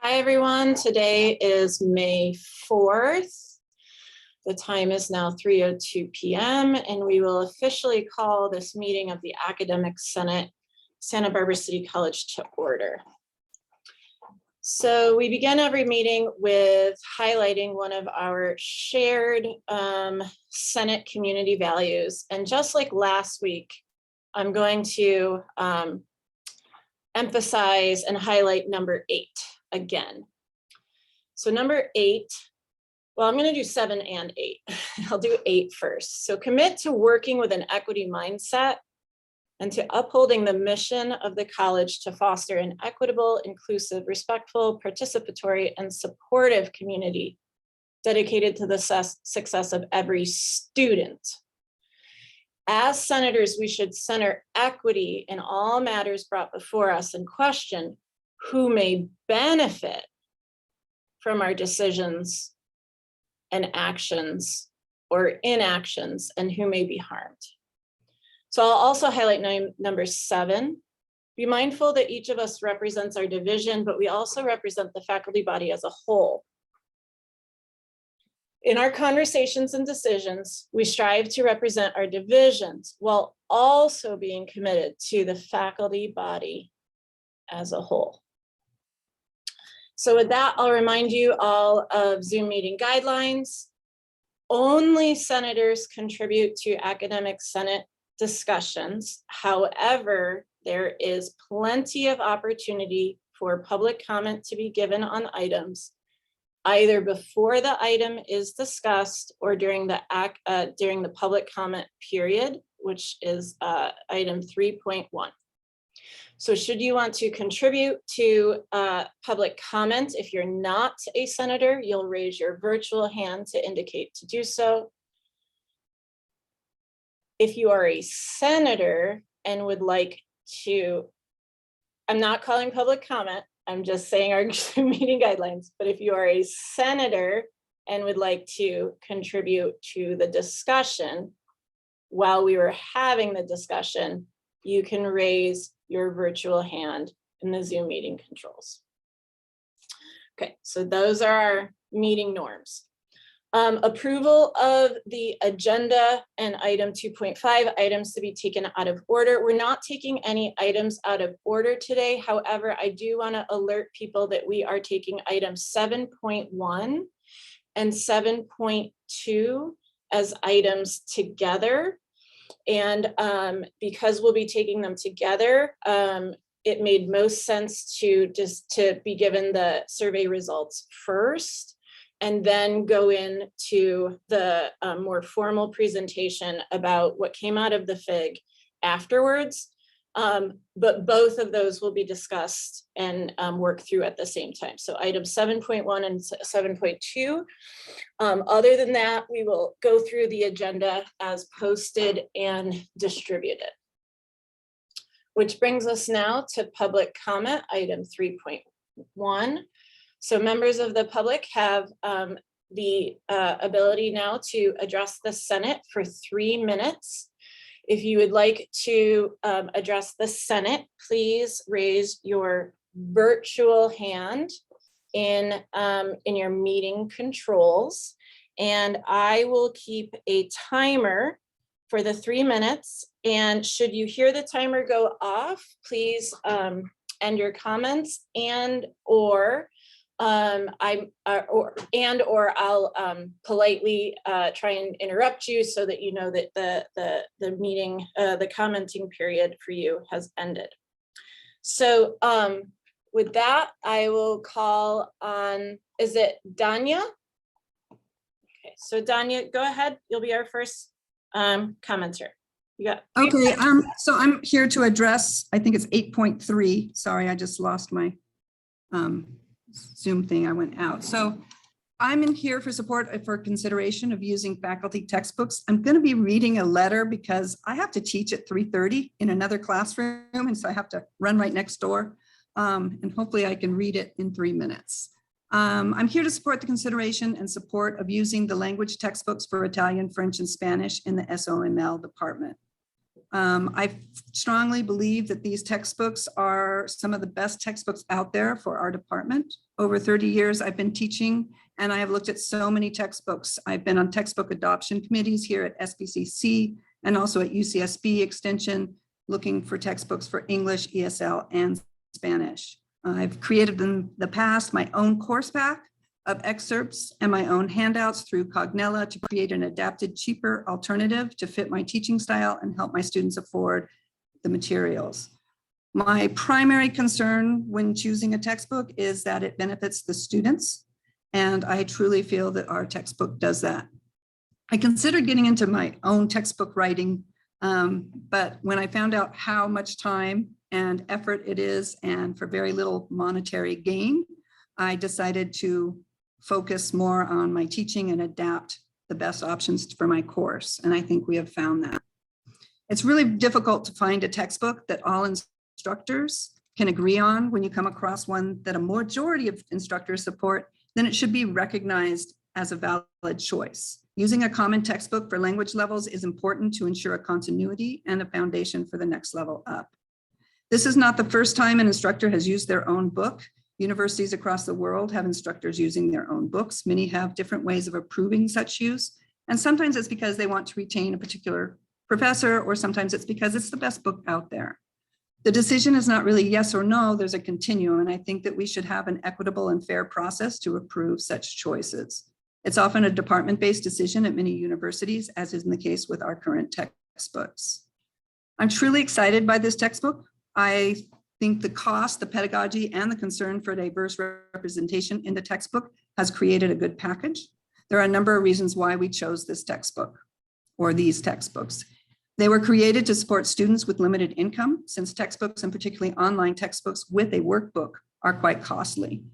Hi, everyone. Today is May 4th. The time is now 3:02 p.m. and we will officially call this meeting of the Academic Senate, Santa Barbara City College to order. So we begin every meeting with highlighting one of our shared Senate community values. And just like last week, I'm going to emphasize and highlight number 8 again. So number 8, well, I'm going to do 7 and 8. I'll do 8 first. So commit to working with an equity mindset and to upholding the mission of the college to foster an equitable, inclusive, respectful, participatory, and supportive community dedicated to the success of every student. As senators, we should center equity in all matters brought before us and question who may benefit from our decisions and actions or inactions and who may be harmed. So I'll also highlight number 7. Be mindful that each of us represents our division, but we also represent the faculty body as a whole. In our conversations and decisions, we strive to represent our divisions while also being committed to the faculty body as a whole. So with that, I'll remind you all of Zoom meeting guidelines. Only senators contribute to academic senate discussions. However, there is plenty of opportunity for public comment to be given on items, either before the item is discussed or during the public comment period, which is item 3.1. So should you want to contribute to public comment, if you're not a senator, you'll raise your virtual hand to indicate to do so. If you are a senator and would like to, I'm not calling public comment, I'm just saying our meeting guidelines, but if you are a senator and would like to contribute to the discussion while we were having the discussion, you can raise your virtual hand in the Zoom meeting controls. Okay, so those are our meeting norms. Approval of the agenda and item 2.5, items to be taken out of order. We're not taking any items out of order today. However, I do want to alert people that we are taking items 7.1 and 7.2 as items together. And because we'll be taking them together, it made most sense to be given the survey results first, and then go into the more formal presentation about what came out of the FIG afterwards. But both of those will be discussed and worked through at the same time. So items 7.1 and 7.2. Other than that, we will go through the agenda as posted and distributed. Which brings us now to public comment, item 3.1. So members of the public have the ability now to address the Senate for 3 minutes. If you would like to address the Senate, please raise your virtual hand in your meeting controls, and I will keep a timer for the 3 minutes. And should you hear the timer go off, please end your comments or I'll politely try and interrupt you so that you know that the meeting, the commenting period for you has ended. So with that, I will call on, is it Danya? Okay, so Danya, go ahead. You'll be our first commenter. You got okay, so I'm here to address, I think it's 8.3. Sorry, I just lost my Zoom thing, I went out. So I'm in here for support for consideration of using faculty textbooks. I'm going to be reading a letter because I have to teach at 3:30 in another classroom, and so I have to run right next door. And hopefully I can read it in 3 minutes. I'm here to support the consideration and support of using the language textbooks for Italian, French, and Spanish in the SOML department. I strongly believe that these textbooks are some of the best textbooks out there for our department. Over 30 years, I've been teaching, and I have looked at so many textbooks. I've been on textbook adoption committees here at SBCC and also at UCSB Extension, looking for textbooks for English, ESL, and Spanish. I've created in the past my own course pack of excerpts and my own handouts through Cognella to create an adapted, cheaper alternative to fit my teaching style and help my students afford the materials. My primary concern when choosing a textbook is that it benefits the students, and I truly feel that our textbook does that. I considered getting into my own textbook writing, but when I found out how much time and effort it is and for very little monetary gain, I decided to focus more on my teaching and adapt the best options for my course. And I think we have found that. It's really difficult to find a textbook that all instructors can agree on. When you come across one that a majority of instructors support, then it should be recognized as a valid choice. Using a common textbook for language levels is important to ensure a continuity and a foundation for the next level up. This is not the first time an instructor has used their own book. Universities across the world have instructors using their own books. Many have different ways of approving such use. And sometimes it's because they want to retain a particular professor, or sometimes it's because it's the best book out there. The decision is not really yes or no, there's a continuum. And I think that we should have an equitable and fair process to approve such choices. It's often a department-based decision at many universities, as is in the case with our current textbooks. I'm truly excited by this textbook. I think the cost, the pedagogy, and the concern for diverse representation in the textbook has created a good package. There are a number of reasons why we chose this textbook or these textbooks. They were created to support students with limited income, since textbooks, and particularly online textbooks with a workbook, are quite costly.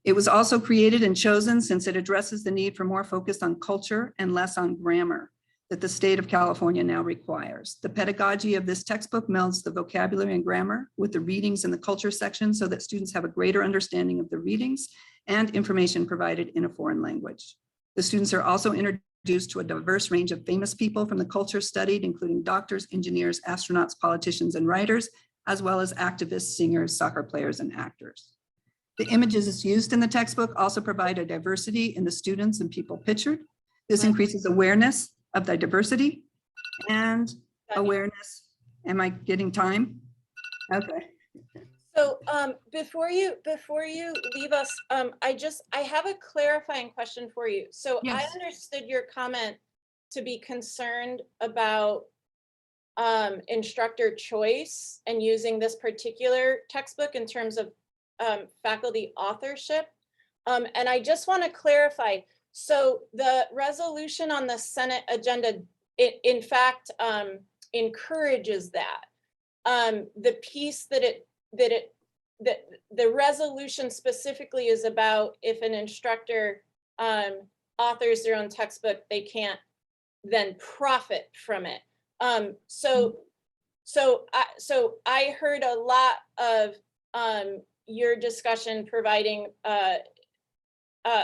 It was also created and chosen since it addresses the need for more focus on culture and less on grammar that the state of California now requires. The pedagogy of this textbook melds the vocabulary and grammar with the readings in the culture section so that students have a greater understanding of the readings and information provided in a foreign language. The students are also introduced to a diverse range of famous people from the culture studied, including doctors, engineers, astronauts, politicians, and writers, as well as activists, singers, soccer players, and actors. The images used in the textbook also provide a diversity in the students and people pictured. This increases awareness of the diversity and awareness. Am I getting time? Okay. So before you leave us, I have a clarifying question for you. So I Yes. understood your comment to be concerned about instructor choice and using this particular textbook in terms of faculty authorship. And I just want to clarify. So the resolution on the Senate agenda, it in fact encourages that. The piece that the resolution specifically is about if an instructor authors their own textbook, they can't then profit from it. So I heard a lot of your discussion providing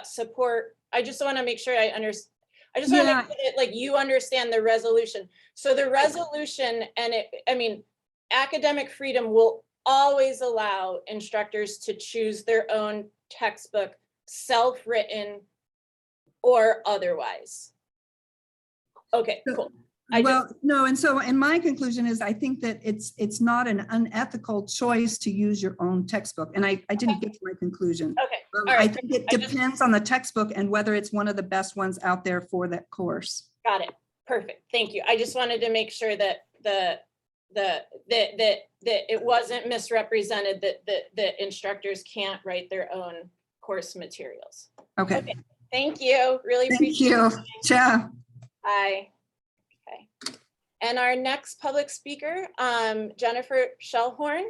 support. I just want to make sure I understand. I just want to make sure that like you understand the resolution. So the resolution, and academic freedom will always allow instructors to choose their own textbook, self-written or otherwise. Okay, cool. No, and my conclusion is I think that it's not an unethical choice to use your own textbook. And I didn't get to my conclusion. Okay. All right. I think it depends on the textbook and whether it's one of the best ones out there for that course. Got it. Perfect. Thank you. I just wanted to make sure that that it wasn't misrepresented that the instructors can't write their own course materials. Okay. Thank you. Really appreciate Thank it. you. Ciao. Bye. Okay. And our next public speaker, Jennifer Shellhorn.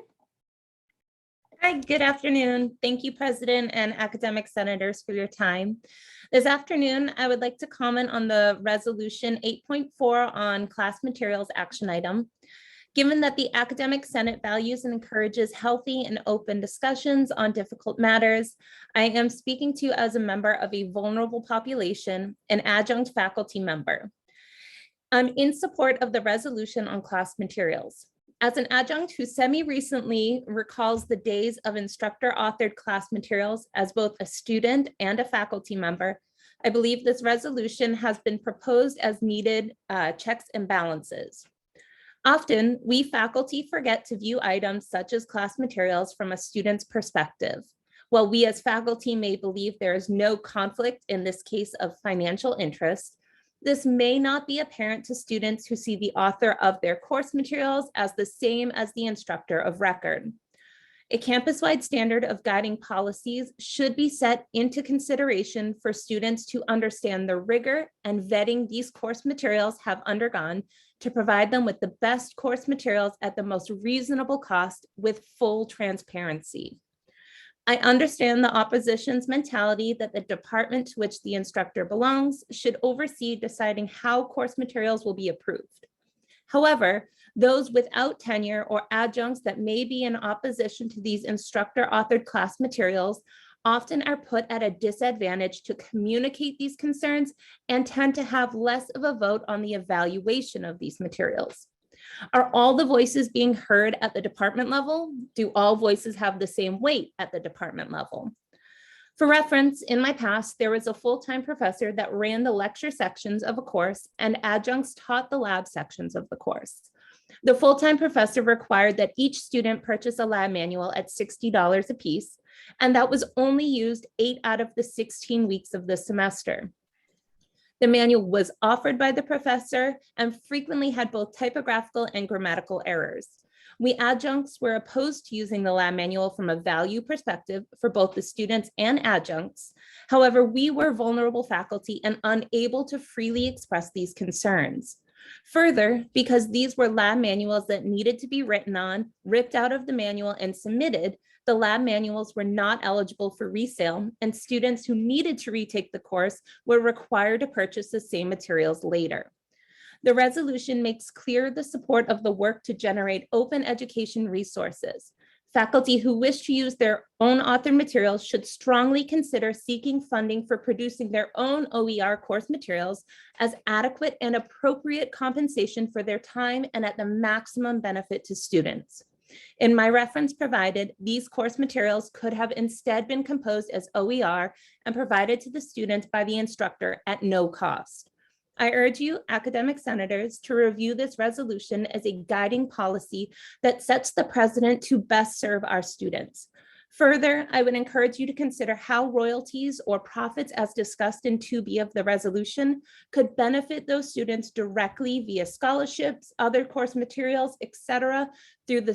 Hi, good afternoon. Thank you, President and academic senators, for your time. This afternoon, I would like to comment on the resolution 8.4 on class materials action item. Given that the Academic Senate values and encourages healthy and open discussions on difficult matters, I am speaking to you as a member of a vulnerable population, an adjunct faculty member. I'm in support of the resolution on class materials. As an adjunct who semi-recently recalls the days of instructor-authored class materials as both a student and a faculty member, I believe this resolution has been proposed as needed checks and balances. Often, we faculty forget to view items such as class materials from a student's perspective. While we as faculty may believe there is no conflict in this case of financial interest, this may not be apparent to students who see the author of their course materials as the same as the instructor of record. A campus-wide standard of guiding policies should be set into consideration for students to understand the rigor and vetting these course materials have undergone to provide them with the best course materials at the most reasonable cost with full transparency. I understand the opposition's mentality that the department to which the instructor belongs should oversee deciding how course materials will be approved. However, those without tenure or adjuncts that may be in opposition to these instructor-authored class materials often are put at a disadvantage to communicate these concerns and tend to have less of a vote on the evaluation of these materials. Are all the voices being heard at the department level? Do all voices have the same weight at the department level? For reference, in my past, there was a full-time professor that ran the lecture sections of a course and adjuncts taught the lab sections of the course. The full-time professor required that each student purchase a lab manual at $60 a piece, and that was only used 8 out of the 16 weeks of the semester. The manual was offered by the professor and frequently had both typographical and grammatical errors. We adjuncts were opposed to using the lab manual from a value perspective for both the students and adjuncts. However, we were vulnerable faculty and unable to freely express these concerns. Further, because these were lab manuals that needed to be written on, ripped out of the manual and submitted, the lab manuals were not eligible for resale, and students who needed to retake the course were required to purchase the same materials later. The resolution makes clear the support of the work to generate open education resources. Faculty who wish to use their own author materials should strongly consider seeking funding for producing their own OER course materials as adequate and appropriate compensation for their time and at the maximum benefit to students. In my reference provided, these course materials could have instead been composed as OER and provided to the students by the instructor at no cost. I urge you, academic senators, to review this resolution as a guiding policy that sets the precedent to best serve our students. Further, I would encourage you to consider how royalties or profits as discussed in 2B of the resolution could benefit those students directly via scholarships, other course materials, etc., through the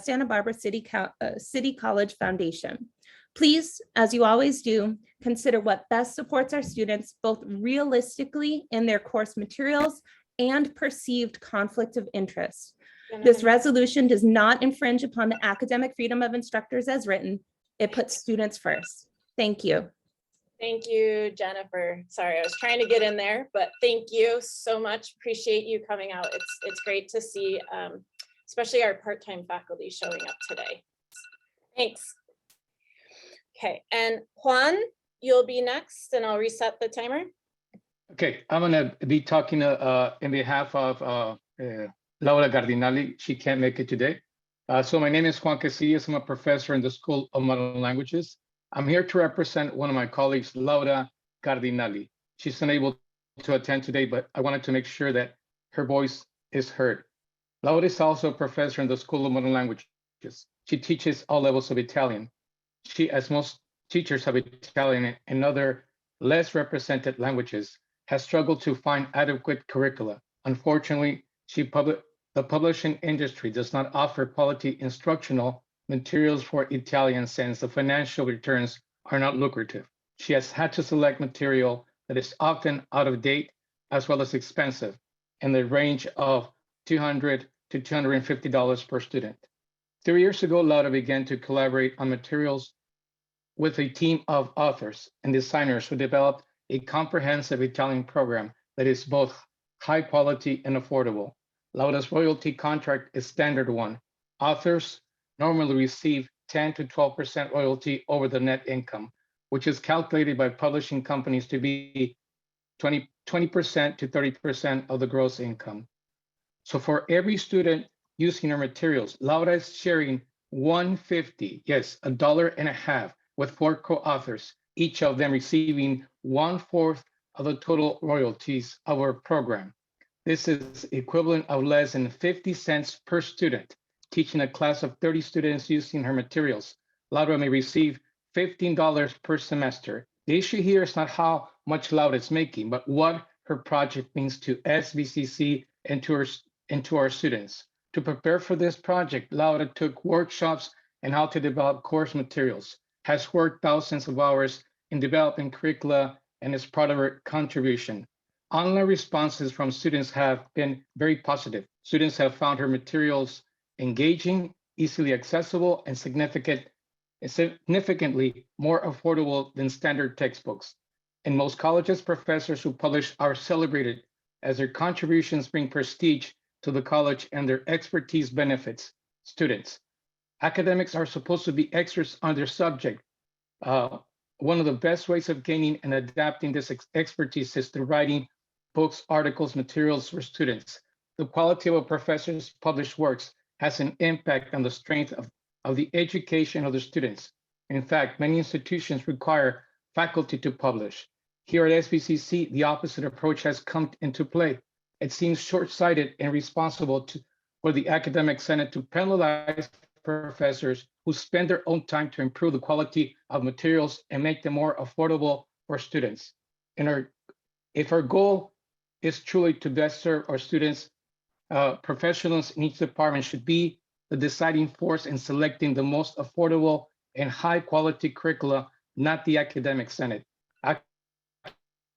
Santa Barbara City College Foundation. Please, as you always do, consider what best supports our students, both realistically in their course materials and perceived conflict of interest. This resolution does not infringe upon the academic freedom of instructors as written. It puts students first. Thank you. Thank you, Jennifer. Sorry, I was trying to get in there, but thank you so much. Appreciate you coming out. It's great to see, especially our part-time faculty showing up today. Thanks. Okay, and Juan, you'll be next, and I'll reset the timer. Okay, I'm gonna be talking in behalf of Laura Cardinali. She can't make it today. So my name is Juan Casillas. I'm a professor in the School of Modern Languages. I'm here to represent one of my colleagues, Laura Cardinali. She's unable to attend today, but I wanted to make sure that her voice is heard. Laura is also a professor in the School of Modern Languages. She teaches all levels of Italian. She, as most teachers of Italian and other less represented languages, has struggled to find adequate curricula. Unfortunately, the publishing industry does not offer quality instructional materials for Italian since the financial returns are not lucrative. She has had to select material that is often out of date as well as expensive in the range of $200 to $250 per student. 3 years ago, Laura began to collaborate on materials with a team of authors and designers who developed a comprehensive Italian program that is both high quality and affordable. Laura's royalty contract is standard one. Authors normally receive 10 to 12% royalty over the net income, which is calculated by publishing companies to be 20% to 30% of the gross income. So for every student using our materials, Laura is sharing $1.50, yes, $1.50 with 4 co-authors, each of them receiving 1/4 of the total royalties of our program. This is equivalent of less than 50 cents per student. Teaching a class of 30 students using her materials, Laura may receive $15 per semester. The issue here is not how much Laura is making, but what her project means to SBCC and to our students. To prepare for this project, Laura took workshops on how to develop course materials, has worked thousands of hours in developing curricula, and is proud of her contribution. Online responses from students have been very positive. Students have found her materials engaging, easily accessible, and significantly more affordable than standard textbooks. In most colleges, professors who publish are celebrated as their contributions bring prestige to the college and their expertise benefits students. Academics are supposed to be experts on their subject. One of the best ways of gaining and adapting this expertise is through writing books, articles, materials for students. The quality of a professor's published works has an impact on the strength of the education of the students. In fact, many institutions require faculty to publish. Here at SBCC, the opposite approach has come into play. It seems short-sighted and responsible for the Academic Senate to penalize professors who spend their own time to improve the quality of materials and make them more affordable for students. If our goal is truly to best serve our students, professionals in each department should be the deciding force in selecting the most affordable and high-quality curricula, not the Academic Senate.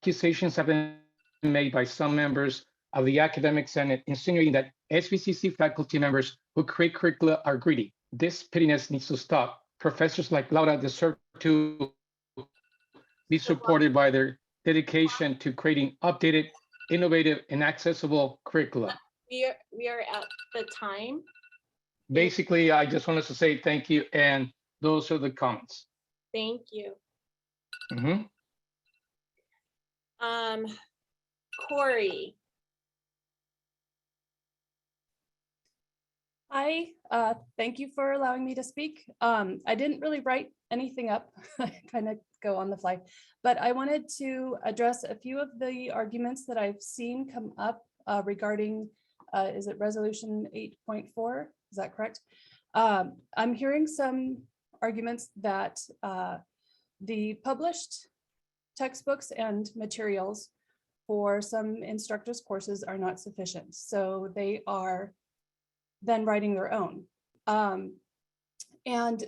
Accusations have been made by some members of the Academic Senate insinuating that SBCC faculty members who create curricula are greedy. This pettiness needs to stop. Professors like Laura deserve to be supported by their dedication to creating updated, innovative, and accessible curricula. We are at the time. Basically, I just wanted to say thank you, and those are the comments. Thank you. Mhm. Corey, Hi, thank you for allowing me to speak. I didn't really write anything up, I kind of go on the fly, but I wanted to address a few of the arguments that I've seen come up regarding, is it resolution 8.4? Is that correct? I'm hearing some arguments that the published textbooks and materials for some instructors' courses are not sufficient. So they are then writing their own. And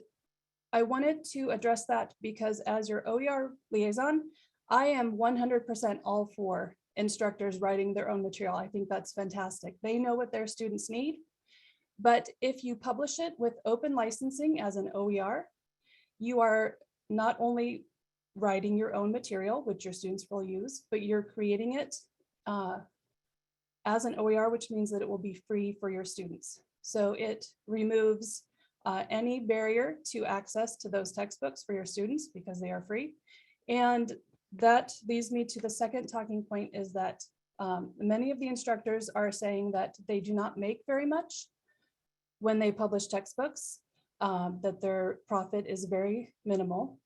I wanted to address that because as your OER liaison, I am 100% all for instructors writing their own material. I think that's fantastic. They know what their students need. But if you publish it with open licensing as an OER, you are not only writing your own material, which your students will use, but you're creating it as an OER, which means that it will be free for your students. So it removes any barrier to access to those textbooks for your students because they are free. And that leads me to the second talking point is that many of the instructors are saying that they do not make very much when they publish textbooks, that their profit is very minimal.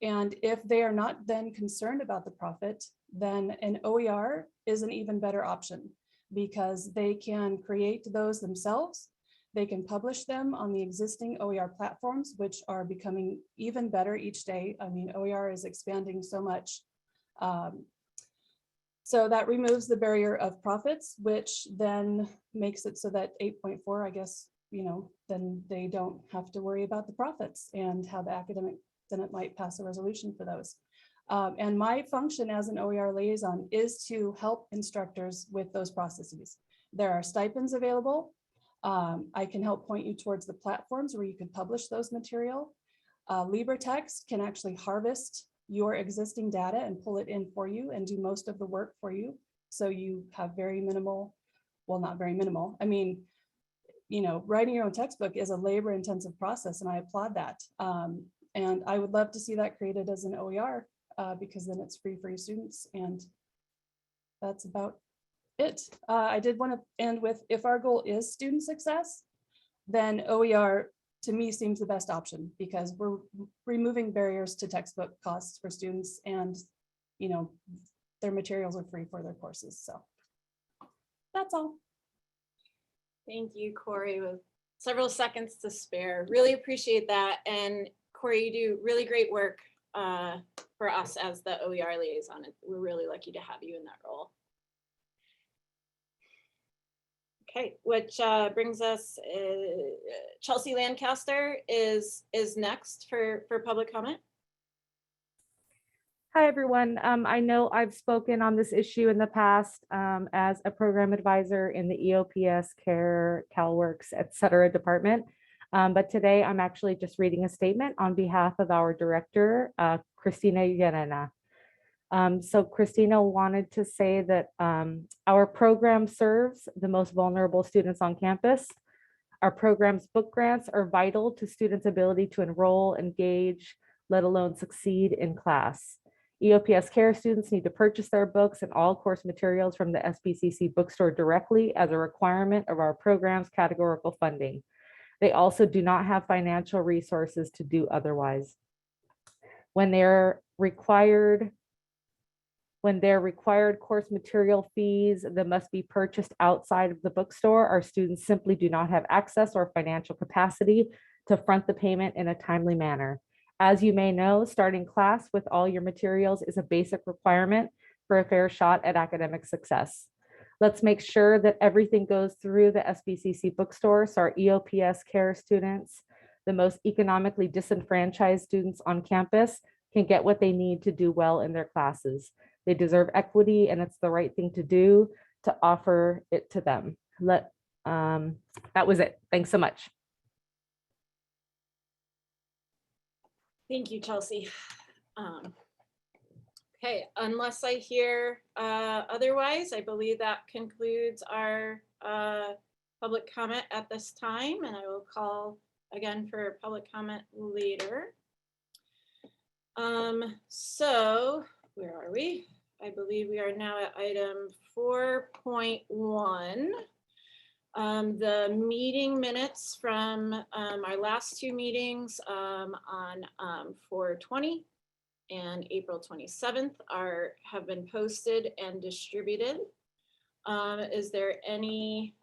And if they are not then concerned about the profit, then an OER is an even better option because they can create those themselves. They can publish them on the existing OER platforms, which are becoming even better each day. I mean, OER is expanding so much. So that removes the barrier of profits, which then makes it so that 8.4, I guess, then they don't have to worry about the profits and how the Academic Senate might pass a resolution for those. And my function as an OER liaison is to help instructors with those processes. There are stipends available. I can help point you towards the platforms where you could publish those material. LibreText can actually harvest your existing data and pull it in for you and do most of the work for you. So you have very minimal, well, not very minimal. I mean, writing your own textbook is a labor intensive process and I applaud that. And I would love to see that created as an OER because then it's free for your students and that's about it. I did want to end with, if our goal is student success, then OER to me seems the best option, because we're removing barriers to textbook costs for students, and their materials are free for their courses. So that's all. Thank you, Corey, with several seconds to spare. Really appreciate that. And Corey, you do really great work for us as the OER liaison. We're really lucky to have you in that role. Okay, which brings us, Chelsea Lancaster is next for public comment. Hi, everyone. I know I've spoken on this issue in the past as a program advisor in the EOPS, CARE, CalWORKS, et cetera department. But today I'm actually just reading a statement on behalf of our director, Christina Llerena. So Christina wanted to say that our program serves the most vulnerable students on campus. Our program's book grants are vital to students' ability to enroll, engage, let alone succeed in class. EOPS CARE students need to purchase their books and all course materials from the SBCC bookstore directly as a requirement of our program's categorical funding. They also do not have financial resources to do otherwise. When their required course material fees that must be purchased outside of the bookstore, our students simply do not have access or financial capacity to front the payment in a timely manner. As you may know, starting class with all your materials is a basic requirement for a fair shot at academic success. Let's make sure that everything goes through the SBCC bookstore so our EOPS CARE students, the most economically disenfranchised students on campus, can get what they need to do well in their classes. They deserve equity, and it's the right thing to do to offer it to them. That was it. Thanks so much. Thank you, Chelsea. Okay, unless I hear otherwise, I believe that concludes our public comment at this time, and I will call again for public comment later. So where are we? I believe we are now at item 4.1. The meeting minutes from our last two meetings on 4/20 and April 27th have been posted and distributed. Is there any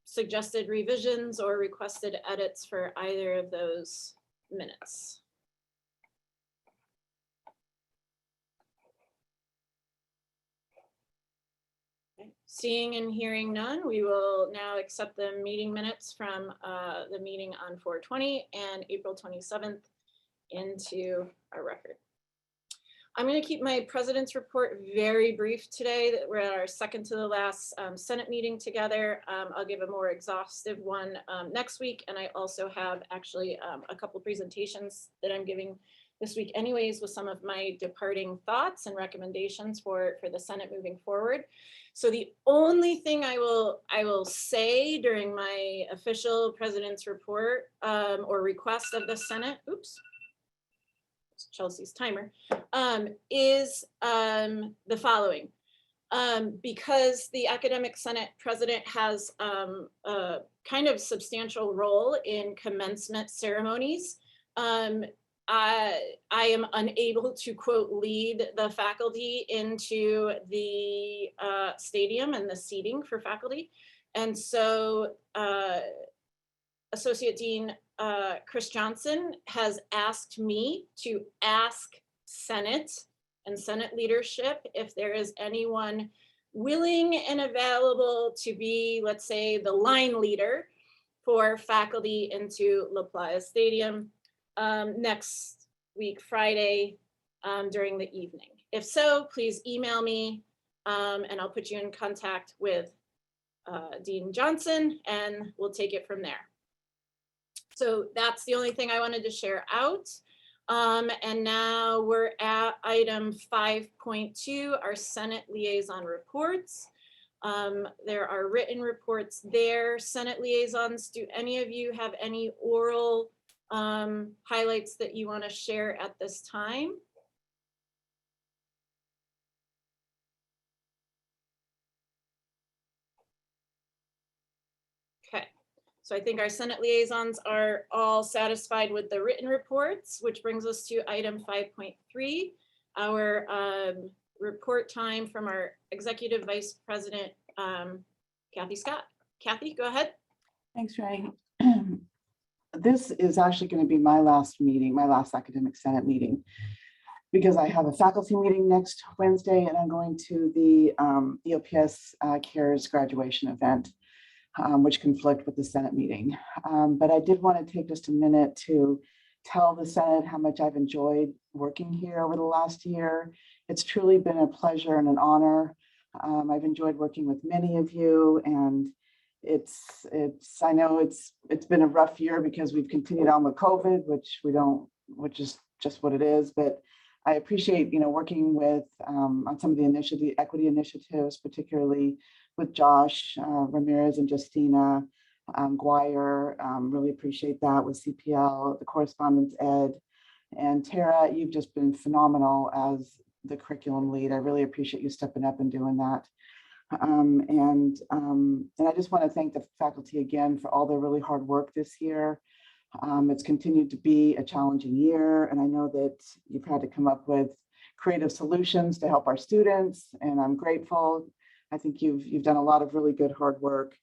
suggested revisions or requested edits for either of those minutes? Seeing and hearing none, we will now accept the meeting minutes from the meeting on 4/20 and April 27th into our record. I'm going to keep my president's report very brief today. We're at our second to the last Senate meeting together. I'll give a more exhaustive one next week. And I also have actually a couple presentations that I'm giving this week anyways, with some of my departing thoughts and recommendations for the Senate moving forward. So the only thing I will say during my official president's report or request of the Senate, oops, it's Chelsea's timer, is the following. Because the Academic Senate president has a kind of substantial role in commencement ceremonies, I am unable to, quote, lead the faculty into the stadium and the seating for faculty. And so Associate Dean Chris Johnson has asked me to ask Senate and Senate leadership if there is anyone willing and available to be, let's say, the line leader for faculty into LaPlaya Stadium next week, Friday, during the evening. If so, please email me and I'll put you in contact with Dean Johnson and we'll take it from there. So that's the only thing I wanted to share out. And now we're at item 5.2, our Senate liaison reports. There are written reports there. Senate liaisons, do any of you have any oral highlights that you want to share at this time? So I think our Senate liaisons are all satisfied with the written reports, which brings us to item 5.3, our report time from our Executive Vice President, Kathy Scott. Kathy, go ahead. Thanks, Ray. This is actually going to be my last meeting, my last Academic Senate meeting, because I have a faculty meeting next Wednesday and I'm going to the EOPS CARES graduation event, which conflict with the Senate meeting. But I did want to take just a minute to tell the Senate how much I've enjoyed working here over the last year. It's truly been a pleasure and an honor. I've enjoyed working with many of you, and I know it's been a rough year because we've continued on with COVID, which is just what it is. But I appreciate, working with on some of the equity initiatives, particularly with Josh Ramirez and Justina Guire. Really appreciate that with CPL, the correspondence ed, and Tara. You've just been phenomenal as the curriculum lead. I really appreciate you stepping up and doing that. And I just want to thank the faculty again for all their really hard work this year. It's continued to be a challenging year, and I know that you've had to come up with creative solutions to help our students, and I'm grateful. I think you've done a lot of really good hard work.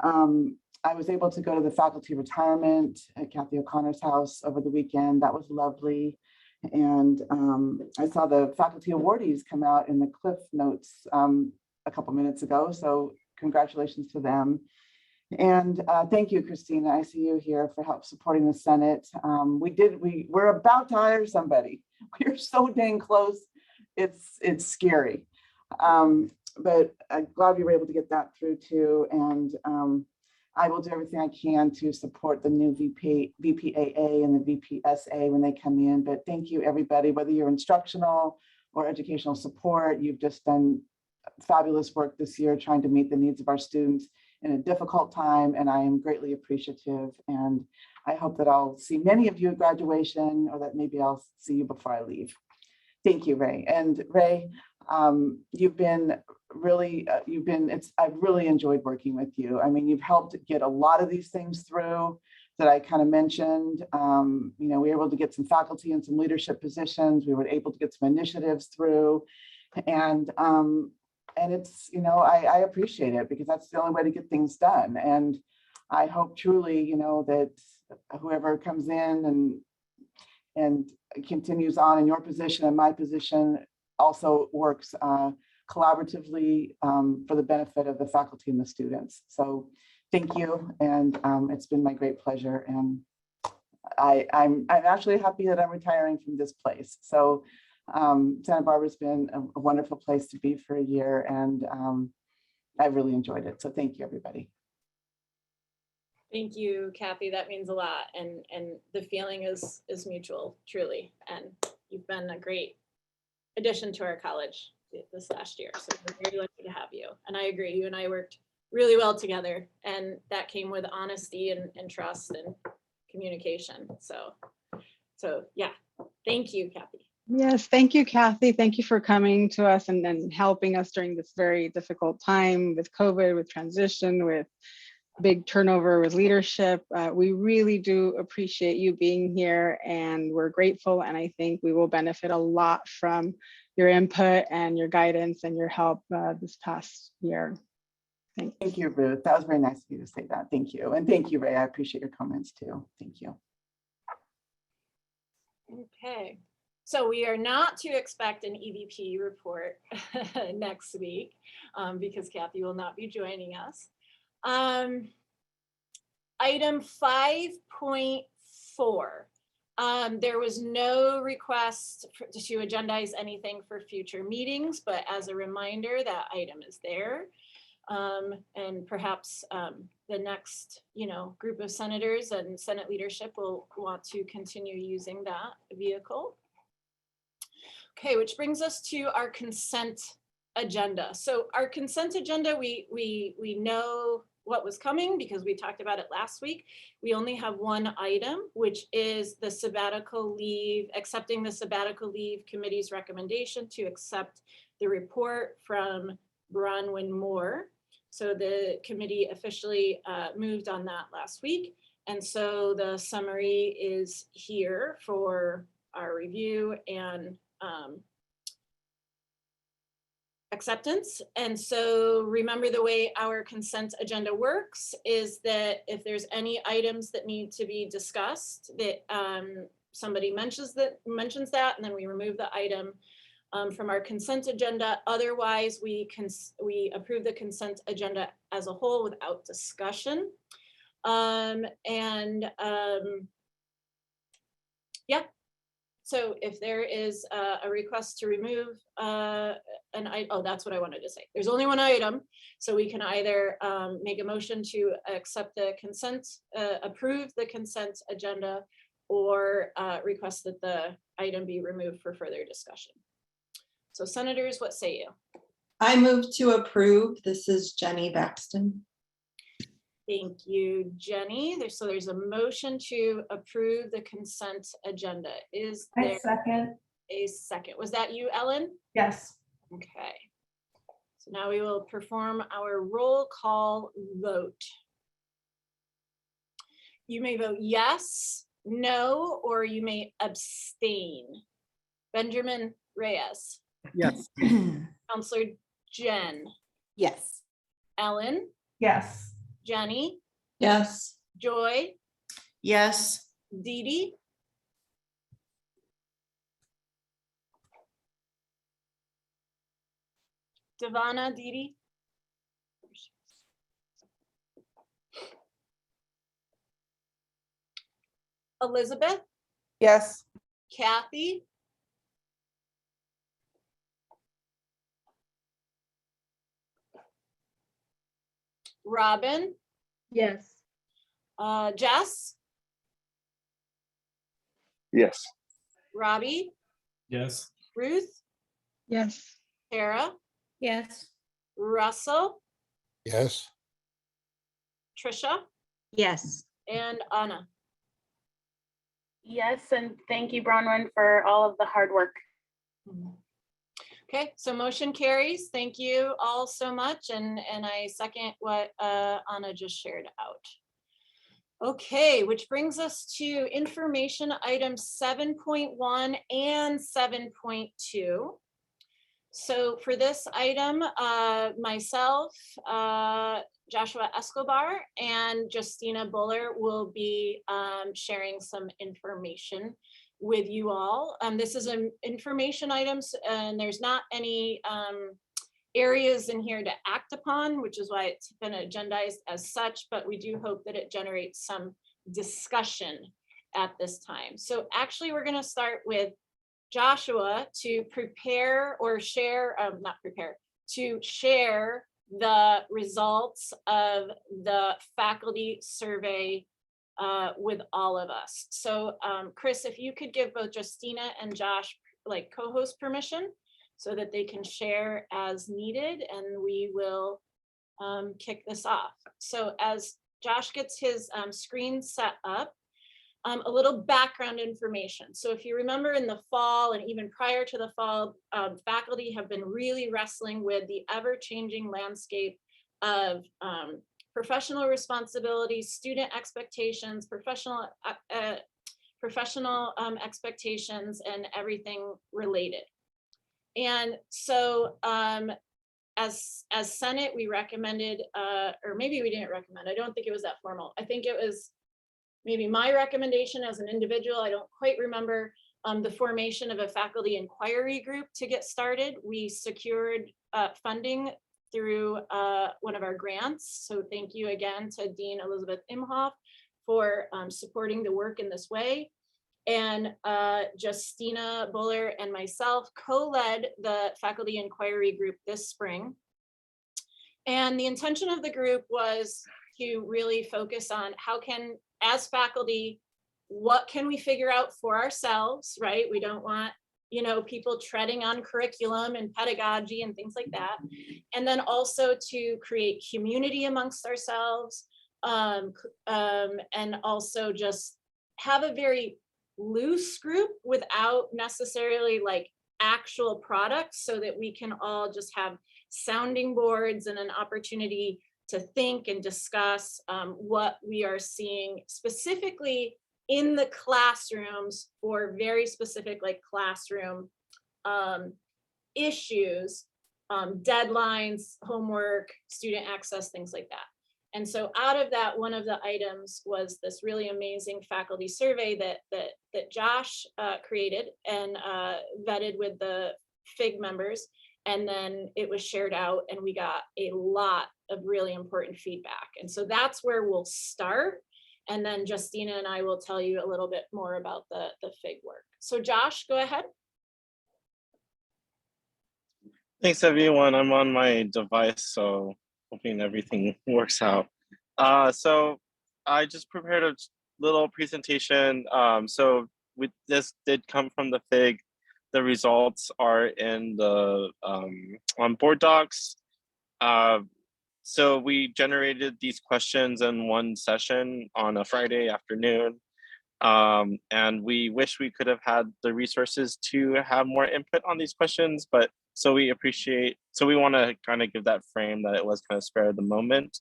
I was able to go to the faculty retirement at Kathy O'Connor's house over the weekend. That was lovely. And I saw the faculty awardees come out in the Cliff Notes a couple minutes ago. So congratulations to them. And thank you, Christina. I see you here for help supporting the Senate. We're about to hire somebody. We're so dang close. It's scary. But I'm glad we were able to get that through too. And I will do everything I can to support the new VPAA and the VPSA when they come in. But thank you, everybody, whether you're instructional or educational support. You've just done fabulous work this year trying to meet the needs of our students in a difficult time, and I am greatly appreciative. And I hope that I'll see many of you at graduation, or that maybe I'll see you before I leave. Thank you, Ray. And Ray, you've been really, I've really enjoyed working with you. I mean, you've helped get a lot of these things through that I kind of mentioned. We were able to get some faculty in some leadership positions. We were able to get some initiatives through, and it's, I appreciate it because that's the only way to get things done. And I hope truly, that whoever comes in and continues on in your position and my position also works collaboratively for the benefit of the faculty and the students. So thank you. And it's been my great pleasure. And I'm actually happy that I'm retiring from this place. So Santa Barbara's been a wonderful place to be for a year, and I really enjoyed it. So thank you, everybody. Thank you, Kathy. That means a lot. And the feeling is mutual, truly. And you've been a great addition to our college this last year. So we're very lucky to have you. And I agree, you and I worked really well together, and that came with honesty and trust and communication. So yeah, thank you, Kathy. Yes, thank you, Kathy. Thank you for coming to us and helping us during this very difficult time with COVID, with transition, with big turnover, with leadership. We really do appreciate you being here, and we're grateful. And I think we will benefit a lot from your input and your guidance and your help this past year. Thank you, Ruth. That was very nice of you to say that. Thank you. And thank you, Ray. I appreciate your comments too. Thank you. Okay. So we are not to expect an EVP report next week because Kathy will not be joining us. Item 5.4. There was no request to agendize anything for future meetings, but as a reminder, that item is there. And perhaps the next, group of senators and Senate leadership will want to continue using that vehicle. Okay, which brings us to our consent agenda. So our consent agenda, we know what was coming because we talked about it last week. We only have one item, which is the sabbatical leave, accepting the sabbatical leave committee's recommendation to accept the report from Bronwyn Moore So the committee officially moved on that last week. And so the summary is here for our review and acceptance. And so remember, the way our consent agenda works is that if there's any items that need to be discussed, that somebody mentions that, and then we remove the item from our consent agenda. Otherwise, we approve the consent agenda as a whole without discussion. Yeah. So if there is a request to remove that's what I wanted to say. There's only one item, so we can either make a motion to accept the consent, approve the consent agenda, or request that the item be removed for further discussion. So senators, what say you? I move to approve. This is Jenny Baxton. Thank you, Jenny. There's a motion to approve the consent agenda. Is there second. a second? Was that you, Ellen? Yes. Okay. So now we will perform our roll call vote. You may vote yes, no, or you may abstain. Benjamin Reyes. Yes. Counselor Jen. Yes. Ellen. Yes. Jenny. Yes. Joy. Yes. Dee Dee. Devana, Dee Dee. Elizabeth. Yes. Kathy. Robin. Yes. Jess. Yes. Robbie. Yes. Ruth. Yes. Tara. Yes. Russell. Yes. Trisha. Yes. And Anna. Yes, and thank you, Bronwyn, for all of the hard work. Okay, so motion carries. Thank you all so much. And I second what Anna just shared out. Okay, which brings us to information items 7.1 and 7.2. So for this item, myself, Joshua Escobar, and Justina Buller will be sharing some information with you all. This is an information items, and there's not any areas in here to act upon, which is why it's been agendized as such, but we do hope that it generates some discussion at this time. So actually, we're going to start with Joshua to prepare or share, to share the results of the faculty survey with all of us. So Chris, if you could give both Justina and Josh like co-host permission so that they can share as needed, and we will kick this off. So as Josh gets his screen set up, a little background information. So if you remember in the fall and even prior to the fall, faculty have been really wrestling with the ever-changing landscape of professional responsibilities, student expectations, professional expectations, and everything related. And so as Senate, we recommended, or maybe we didn't recommend, I don't think it was that formal. I think it was maybe my recommendation as an individual, I don't quite remember, the formation of a faculty inquiry group to get started. We secured funding through one of our grants. So thank you again to Dean Elizabeth Imhoff for supporting the work in this way. And Justina Buller and myself co-led the faculty inquiry group this spring. And the intention of the group was to really focus on how can, as faculty, what can we figure out for ourselves, right? We don't want, you know, people treading on curriculum and pedagogy and things like that. And then also to create community amongst ourselves, and also just have a very loose group without necessarily like actual products, so that we can all just have sounding boards and an opportunity to think and discuss what we are seeing specifically in the classrooms for very specific like classroom issues, deadlines, homework, student access, things like that. And so out of that, one of the items was this really amazing faculty survey that Josh created and vetted with the FIG members. And then it was shared out and we got a lot of really important feedback. And so that's where we'll start. And then Justina and I will tell you a little bit more about the FIG work. So Josh, go ahead. Thanks everyone. I'm on my device, so hoping everything works out. So I just prepared a little presentation. So this did come from the FIG. The results are in the on board docs. So we generated these questions in one session on a Friday afternoon. And we wish we could have had the resources to have more input on these questions, but so we want to kind of give that frame that it was kind of spare of the moment.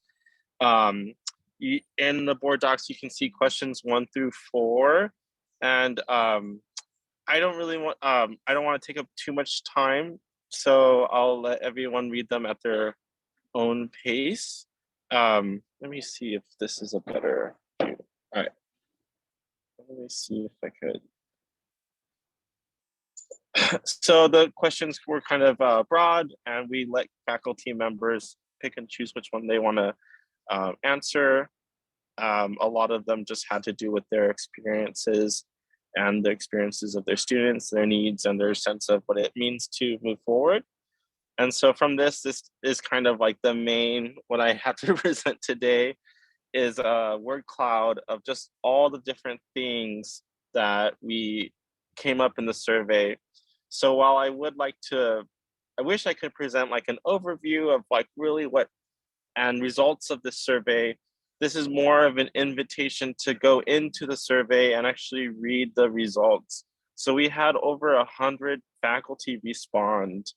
In the board docs, you can see questions 1 through 4. And I don't want to take up too much time, so I'll let everyone read them at their own pace. Let me see if this is a better view. All right. Let me see if I could. So the questions were kind of broad, and we let faculty members pick and choose which one they want to answer. A lot of them just had to do with their experiences and the experiences of their students, their needs, and their sense of what it means to move forward. And so from this is kind of like the main, what I have to present today is a word cloud of just all the different things that we came up in the survey. So while I wish I could present like an overview of like really what and results of this survey, this is more of an invitation to go into the survey and actually read the results. So we had over 100 faculty respond,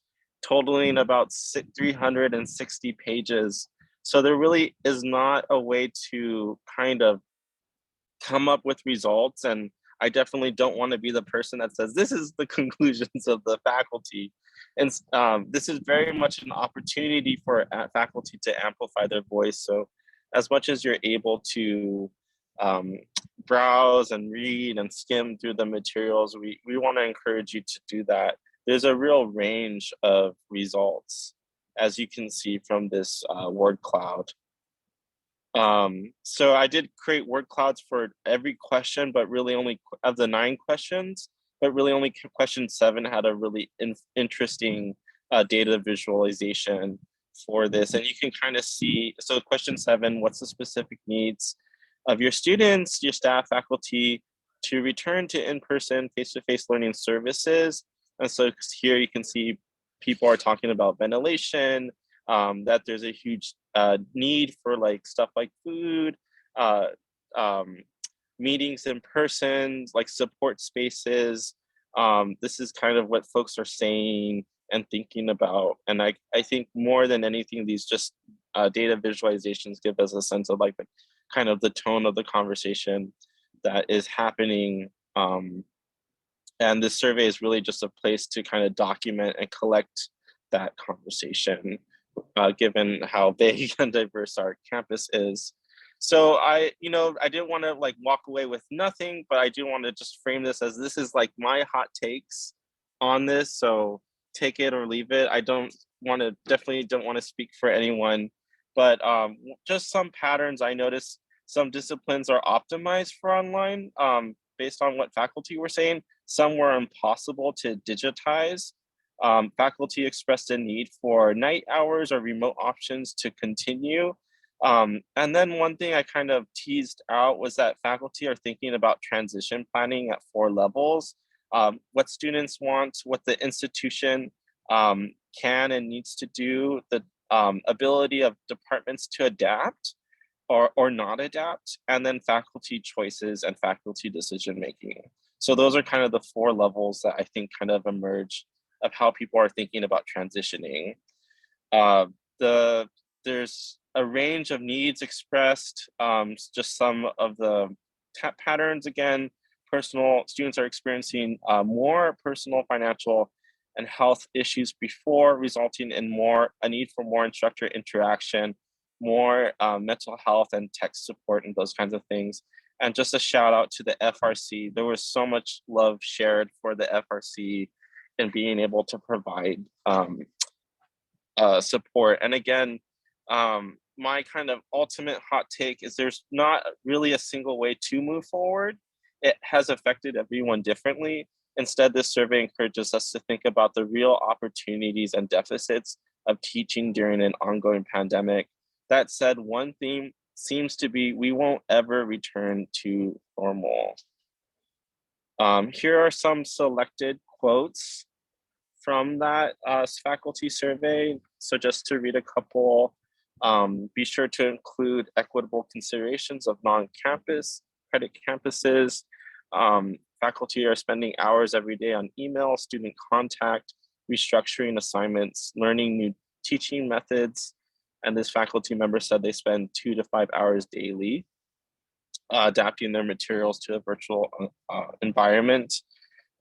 totaling about 360 pages. So there really is not a way to kind of come up with results. And I definitely don't want to be the person that says, this is the conclusions of the faculty. And this is very much an opportunity for faculty to amplify their voice. So as much as you're able to browse and read and skim through the materials, we want to encourage you to do that. There's a real range of results, as you can see from this word cloud. So I did create word clouds for every question, but really only of the 9 questions, but really only question 7 had a really interesting data visualization for this. And you can kind of see, so question 7, what's the specific needs of your students, your staff, faculty to return to in-person, face-to-face learning services. And so here you can see people are talking about ventilation, that there's a huge need for like stuff like food, meetings in person, like support spaces. This is kind of what folks are saying and thinking about. And I think more than anything, these just data visualizations give us a sense of like the kind of the tone of the conversation that is happening. And this survey is really just a place to kind of document and collect that conversation, given how big and diverse our campus is. So I didn't want to like walk away with nothing, but I do want to just frame this as this is like my hot takes on this. So take it or leave it. I definitely don't want to speak for anyone, but just some patterns I noticed. Some disciplines are optimized for online based on what faculty were saying. Some were impossible to digitize. Faculty expressed a need for night hours or remote options to continue. And then one thing I kind of teased out was that faculty are thinking about transition planning at 4 levels. What students want, what the institution can and needs to do, the ability of departments to adapt or not adapt, and then faculty choices and faculty decision making. So those are kind of the 4 levels that I think kind of emerge of how people are thinking about transitioning. There's a range of needs expressed, just some of the patterns. Again, students are experiencing more personal, financial, and health issues before, resulting in a need for more instructor interaction, more mental health and tech support and those kinds of things. And just a shout out to the FRC. There was so much love shared for the FRC in being able to provide support. And again, my kind of ultimate hot take is there's not really a single way to move forward. It has affected everyone differently. Instead, this survey encourages us to think about the real opportunities and deficits of teaching during an ongoing pandemic. That said, one theme seems to be we won't ever return to normal. Here are some selected quotes from that faculty survey. So just to read a couple, be sure to include equitable considerations of non-campus credit campuses. Faculty are spending hours every day on email, student contact, restructuring assignments, learning new teaching methods. And this faculty member said they spend 2 to 5 hours daily adapting their materials to a virtual environment.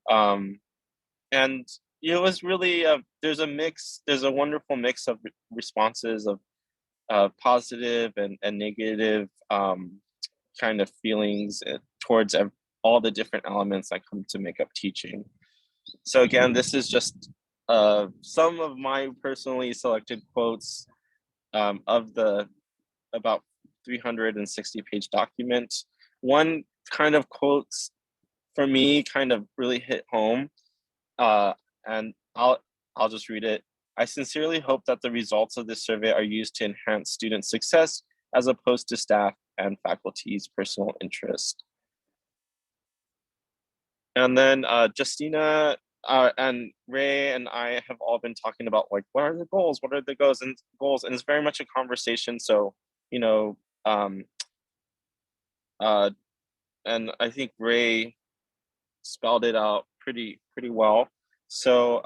And it was really, there's a wonderful mix of responses of positive and negative kind of feelings towards all the different elements that come to make up teaching. So again, this is just some of my personally selected quotes of the about 360-page document. One kind of quotes for me kind of really hit home, and I'll just read it. I sincerely hope that the results of this survey are used to enhance student success as opposed to staff and faculty's personal interest. And then Justina and Ray and I have all been talking about like, what are the goals? What are the goals? And it's very much a conversation. So, you know, and I think Ray spelled it out pretty well. So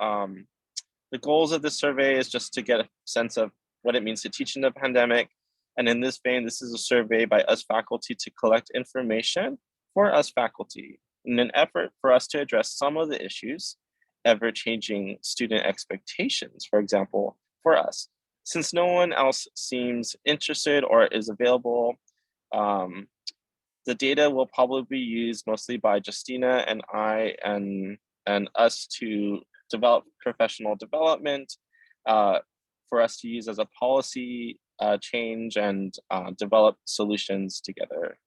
the goals of this survey is just to get a sense of what it means to teach in the pandemic. And in this vein, this is a survey by us faculty to collect information for us faculty in an effort for us to address some of the issues, ever-changing student expectations, for example, for us. Since no one else seems interested or is available, the data will probably be used mostly by Justina and I and us to develop professional development for us to use as a policy change and develop solutions together.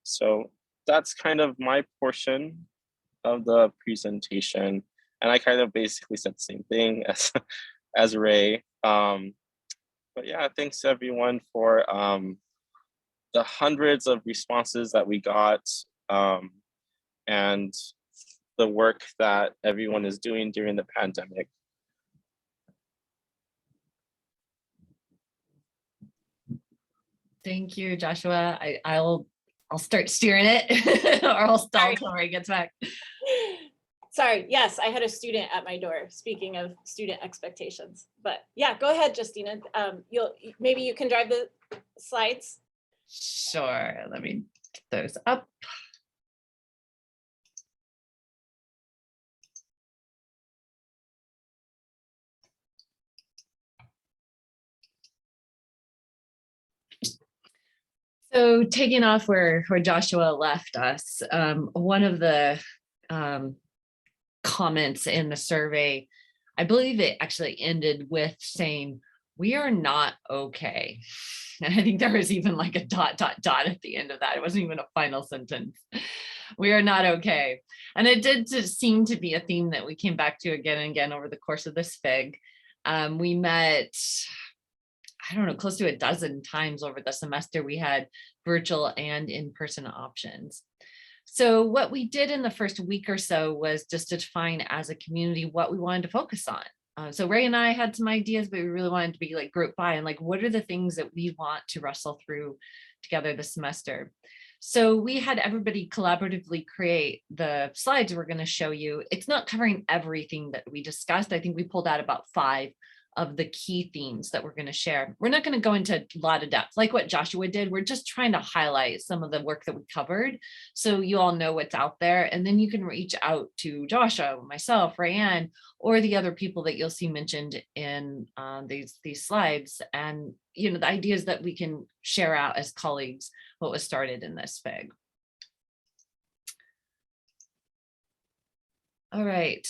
So that's kind of my portion of the presentation. And I kind of basically said the same thing as Ray. But yeah, thanks everyone for the hundreds of responses that we got and the work that everyone is doing during the pandemic. Thank you, Joshua. I'll start steering it or I'll stall till Ray gets back. Sorry, yes, I had a student at my door, speaking of student expectations, but yeah, go ahead, Justina. Maybe you can drive the slides. Sure, let me get those up. So taking off where Joshua left us, one of the comments in the survey, I believe it actually ended with saying, we are not okay. And I think there was even like a ... at the end of that. It wasn't even a final sentence. We are not okay. And it did seem to be a theme that we came back to again and again over the course of this FIG. We met, I don't know, close to a dozen times over the semester. We had virtual and in-person options. So what we did in the first week or so was just to define as a community what we wanted to focus on. So Ray and I had some ideas, but we really wanted to be like group by and like, what are the things that we want to wrestle through together this semester? So we had everybody collaboratively create the slides we're going to show you. It's not covering everything that we discussed. I think we pulled out about 5 of the key themes that we're going to share. We're not going to go into a lot of depth like what Joshua did. We're just trying to highlight some of the work that we covered so you all know what's out there. And then you can reach out to Joshua, myself, Rayanne, or the other people that you'll see mentioned in these slides. And, you know, the idea is that we can share out as colleagues what was started in this FIG. All right.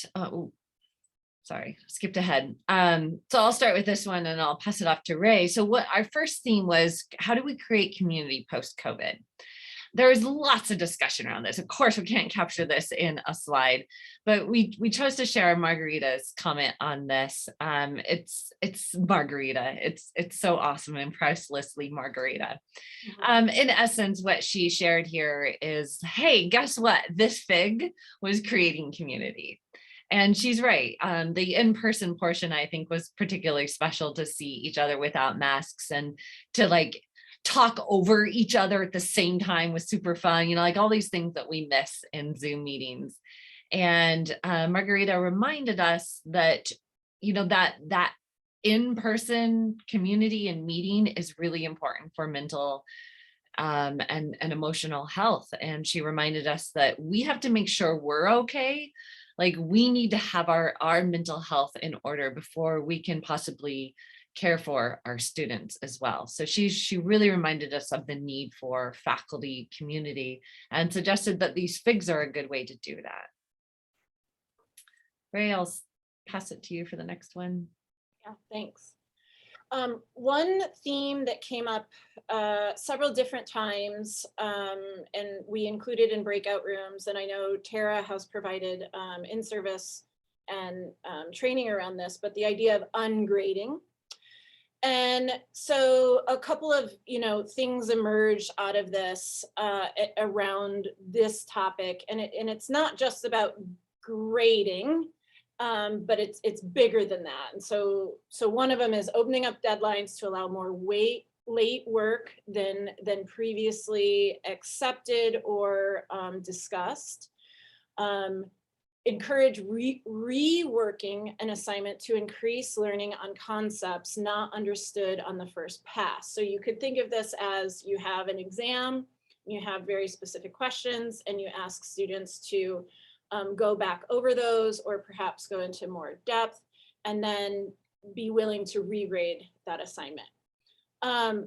Sorry, skipped ahead. So I'll start with this one and I'll pass it off to Ray. So what our first theme was, how do we create community post-COVID? There was lots of discussion around this. Of course, we can't capture this in a slide, but we chose to share Margarita's comment on this. It's Margarita. It's so awesome and pricelessly Margarita. In essence, what she shared here is, hey, guess what? This FIG was creating community. And she's right. The in-person portion, I think, was particularly special to see each other without masks and to like talk over each other at the same time was super fun. You know, like all these things that we miss in Zoom meetings. And Margarita reminded us that, you know, that in-person community and meeting is really important for mental and emotional health. And she reminded us that we have to make sure we're okay. Like we need to have our mental health in order before we can possibly care for our students as well. So she really reminded us of the need for faculty community and suggested that these FIGs are a good way to do that. Ray, I'll pass it to you for the next one. Yeah, thanks. One theme that came up several different times and we included in breakout rooms, and I know Tara has provided in-service and training around this, but the idea of ungrading. And so a couple of, you know, things emerged out of this around this topic, and it's not just about grading, but it's bigger than that. And so one of them is opening up deadlines to allow more late work than previously accepted or discussed. Encourage reworking an assignment to increase learning on concepts not understood on the first pass. So you could think of this as you have an exam, you have very specific questions, and you ask students to go back over those or perhaps go into more depth and then be willing to regrade that assignment.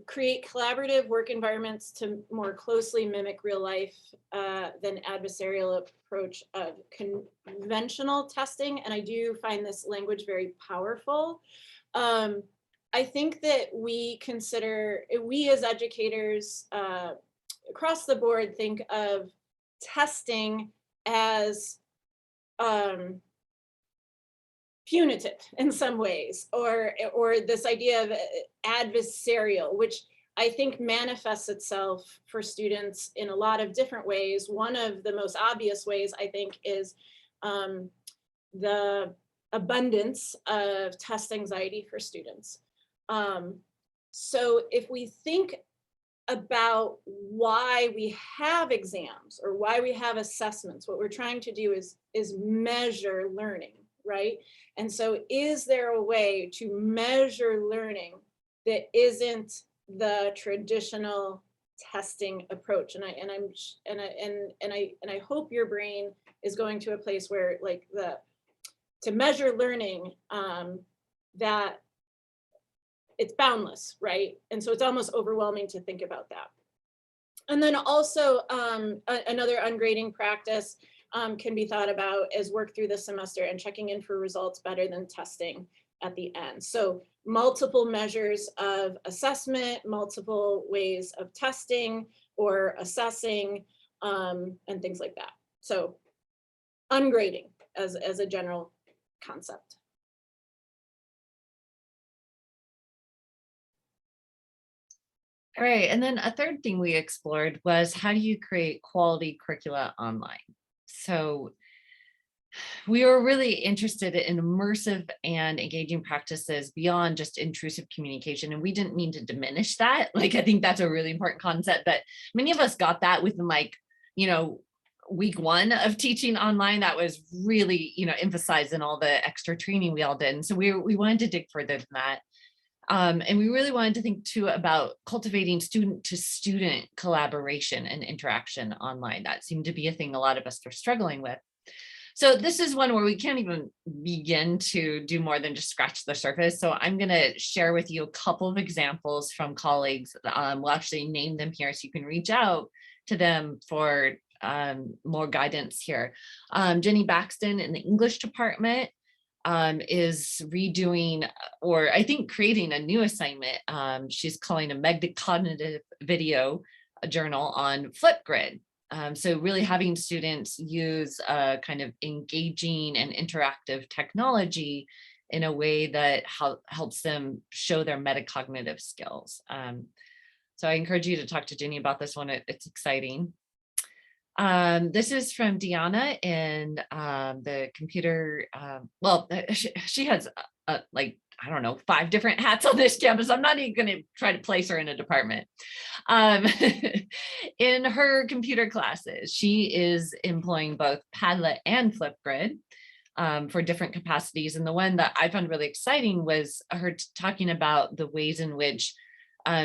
Create collaborative work environments to more closely mimic real life than adversarial approach of conventional testing. And I do find this language very powerful. I think that we as educators across the board think of testing as punitive in some ways, or this idea of adversarial, which I think manifests itself for students in a lot of different ways. One of the most obvious ways, I think, is the abundance of test anxiety for students. So if we think about why we have exams or why we have assessments, what we're trying to do is measure learning, right? And so is there a way to measure learning that isn't the traditional testing approach? And I hope your brain is going to a place where like to measure learning that it's boundless, right? And so it's almost overwhelming to think about that. And then also another ungrading practice can be thought about as work through the semester and checking in for results better than testing at the end. So multiple measures of assessment, multiple ways of testing or assessing, and things like that. So ungrading as a general concept. All right, and then a third thing we explored was how do you create quality curricula online? So we were really interested in immersive and engaging practices beyond just intrusive communication. And we didn't mean to diminish that. Like, I think that's a really important concept, but many of us got that within like, you know, week one of teaching online, that was really, emphasized in all the extra training we all did. And so we wanted to dig further than that. And we really wanted to think too about cultivating student to student collaboration and interaction online. That seemed to be a thing a lot of us were struggling with. So this is one where we can't even begin to do more than just scratch the surface. So I'm going to share with you a couple of examples from colleagues. We'll actually name them here so you can reach out to them for more guidance here. Jenny Baxton in the English department is redoing, or I think creating a new assignment. She's calling a metacognitive video journal on Flipgrid. So really having students use a kind of engaging and interactive technology in a way that helps them show their metacognitive skills. So I encourage you to talk to Jenny about this one. It's exciting. This is from Deanna in the computer. She has like, I don't know, 5 different hats on this campus. I'm not even going to try to place her in a department. In her computer classes, she is employing both Padlet and Flipgrid for different capacities. And the one that I found really exciting was her talking about the ways in which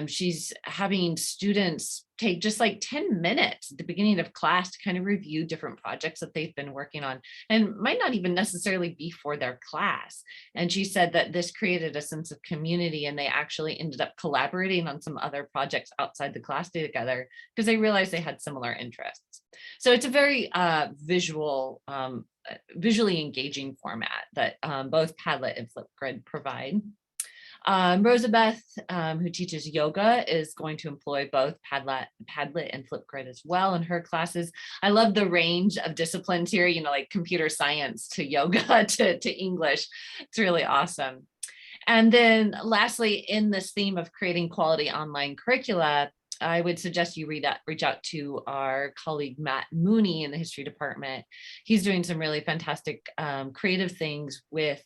she's having students take just like 10 minutes at the beginning of class to kind of review different projects that they've been working on and might not even necessarily be for their class. And she said that this created a sense of community and they actually ended up collaborating on some other projects outside the class together because they realized they had similar interests. So it's a very visually engaging format that both Padlet and Flipgrid provide. Rosabeth, who teaches yoga, is going to employ both Padlet and Flipgrid as well in her classes. I love the range of disciplines here, like computer science to yoga to English. It's really awesome. And then lastly, in this theme of creating quality online curricula, I would suggest you reach out to our colleague, Matt Mooney in the history department. He's doing some really fantastic creative things with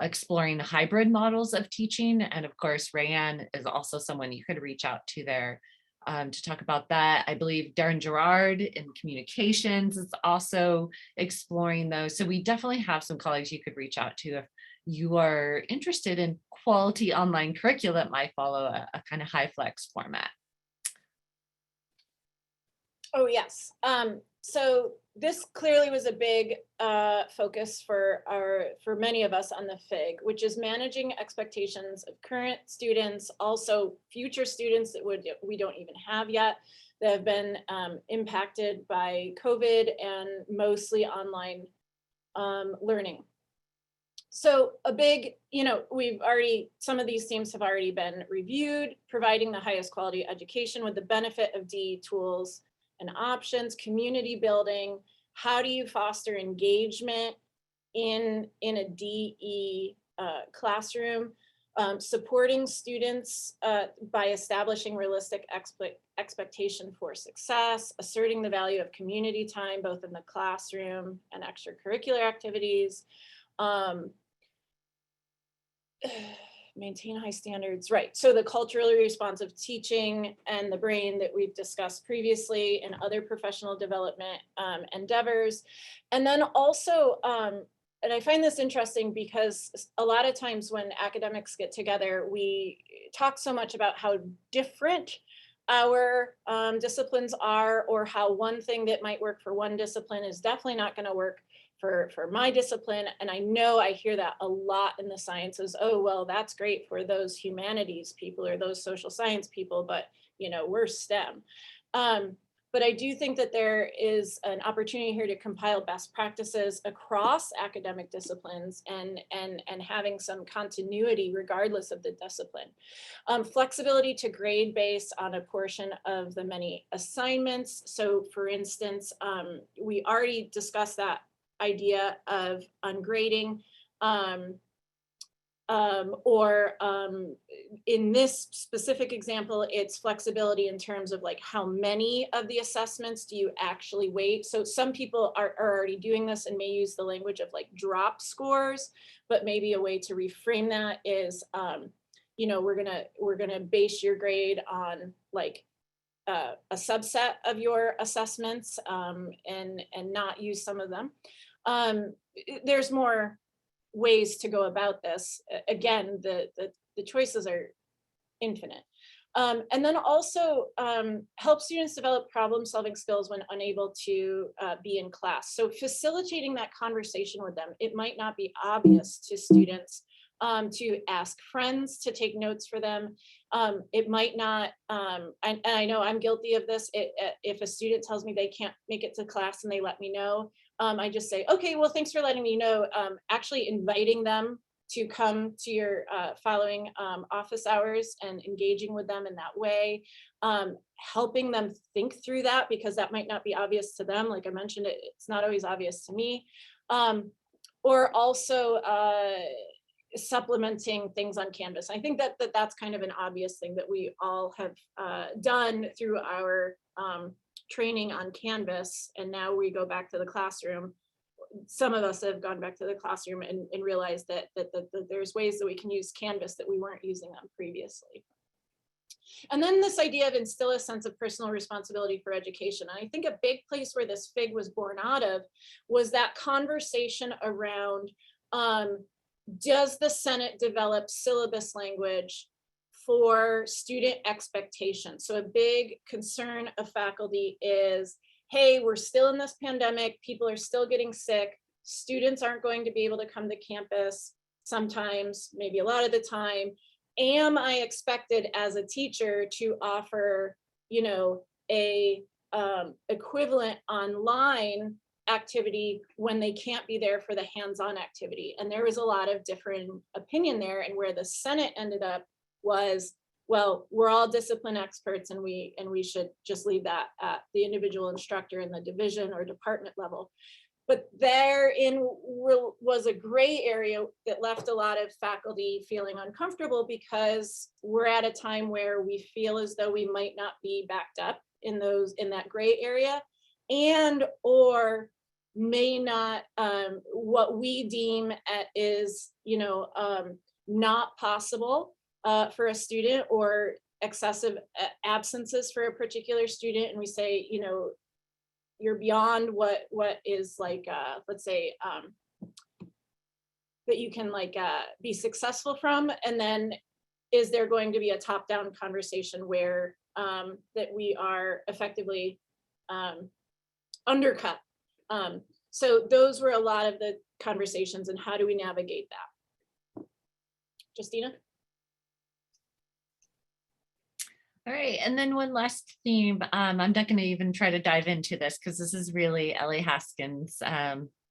exploring the hybrid models of teaching. And of course, Rayanne is also someone you could reach out to there to talk about that. I believe Darren Gerard in communications is also exploring those. So we definitely have some colleagues you could reach out to if you are interested in quality online curricula that might follow a kind of high flex format. Oh, yes. So this clearly was a big focus for many of us on the FIG, which is managing expectations of current students, also future students that we don't even have yet, that have been impacted by COVID and mostly online learning. So a big, some of these themes have already been reviewed, providing the highest quality education with the benefit of DE tools and options, community building. How do you foster engagement in a DE classroom? Supporting students by establishing realistic expectation for success, asserting the value of community time, both in the classroom and extracurricular activities. Maintain high standards, right? So the culturally responsive teaching and the brain that we've discussed previously and other professional development endeavors. And then also, and I find this interesting because a lot of times when academics get together, we talk so much about how different our disciplines are, or how one thing that might work for one discipline is definitely not going to work for my discipline. And I know I hear that a lot in the sciences. Oh, well, that's great for those humanities people or those social science people, but we're STEM. But I do think that there is an opportunity here to compile best practices across academic disciplines and having some continuity regardless of the discipline. Flexibility to grade based on a portion of the many assignments. So for instance, we already discussed that idea of ungrading, in this specific example, it's flexibility in terms of like how many of the assessments do you actually weight. So some people are already doing this and may use the language of like drop scores, but maybe a way to reframe that is, we're gonna base your grade on like a subset of your assessments and not use some of them. There's more ways to go about this. Again, the choices are infinite. And then also help students develop problem-solving skills when unable to be in class. So facilitating that conversation with them. It might not be obvious to students to ask friends to take notes for them. It might not, and I know I'm guilty of this. If a student tells me they can't make it to class and they let me know, I just say, okay, well, thanks for letting me know. Actually inviting them to come to your following office hours and engaging with them in that way, helping them think through that, because that might not be obvious to them. Like I mentioned, it's not always obvious to me. Or also supplementing things on Canvas. I think that's kind of an obvious thing that we all have done through our training on Canvas. And now we go back to the classroom. Some of us have gone back to the classroom and realized that there's ways that we can use Canvas that we weren't using them previously. And then this idea of instill a sense of personal responsibility for education. And I think a big place where this FIG was born out of was that conversation around, does the Senate develop syllabus language for student expectations? So a big concern of faculty is, hey, we're still in this pandemic, people are still getting sick, students aren't going to be able to come to campus sometimes, maybe a lot of the time. Am I expected as a teacher to offer, you know, a equivalent online activity when they can't be there for the hands-on activity? And there was a lot of different opinion there, and where the Senate ended up was, well, we're all discipline experts and we should just leave that at the individual instructor in the division or department level. But therein was a gray area that left a lot of faculty feeling uncomfortable, because we're at a time where we feel as though we might not be backed up in that gray area, and or may not, what we deem is, you know, not possible for a student, or excessive absences for a particular student. And we say, you know, you're beyond what is like, let's say, that you can like be successful from. And then is there going to be a top-down conversation where that we are effectively undercut? So those were a lot of the conversations, and how do we navigate that? Justina? All right, and then one last theme. I'm not going to even try to dive into this because this is really Ellie Haskins'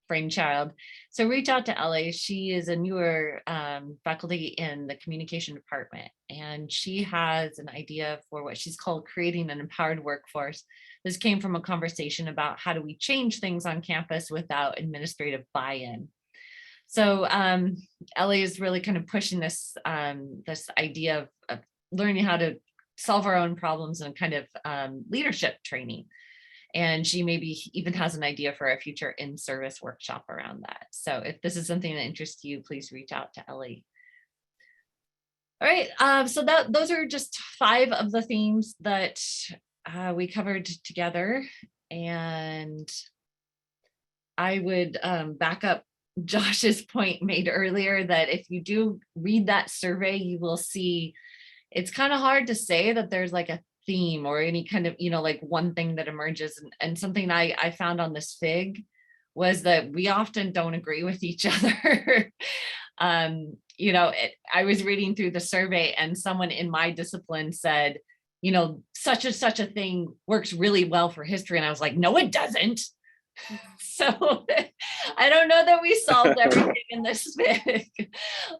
brainchild. So reach out to Ellie. She is a newer faculty in the communication department, and she has an idea for what she's called creating an empowered workforce. This came from a conversation about how do we change things on campus without administrative buy-in. So Ellie is really kind of pushing this this idea of learning how to solve our own problems and kind of leadership training. And she maybe even has an idea for a future in-service workshop around that. So if this is something that interests you, please reach out to Ellie. All right, so those are just 5 of the themes that we covered together. And I would back up Josh's point made earlier that if you do read that survey, you will see it's kind of hard to say that there's like a theme or any kind of, you know, like one thing that emerges. And something I found on this FIG was that we often don't agree with each other. You know, I was reading through the survey and someone in my discipline said, you know, such a thing works really well for history. And I was like, no, it doesn't. So I don't know that we solved everything in this FIG,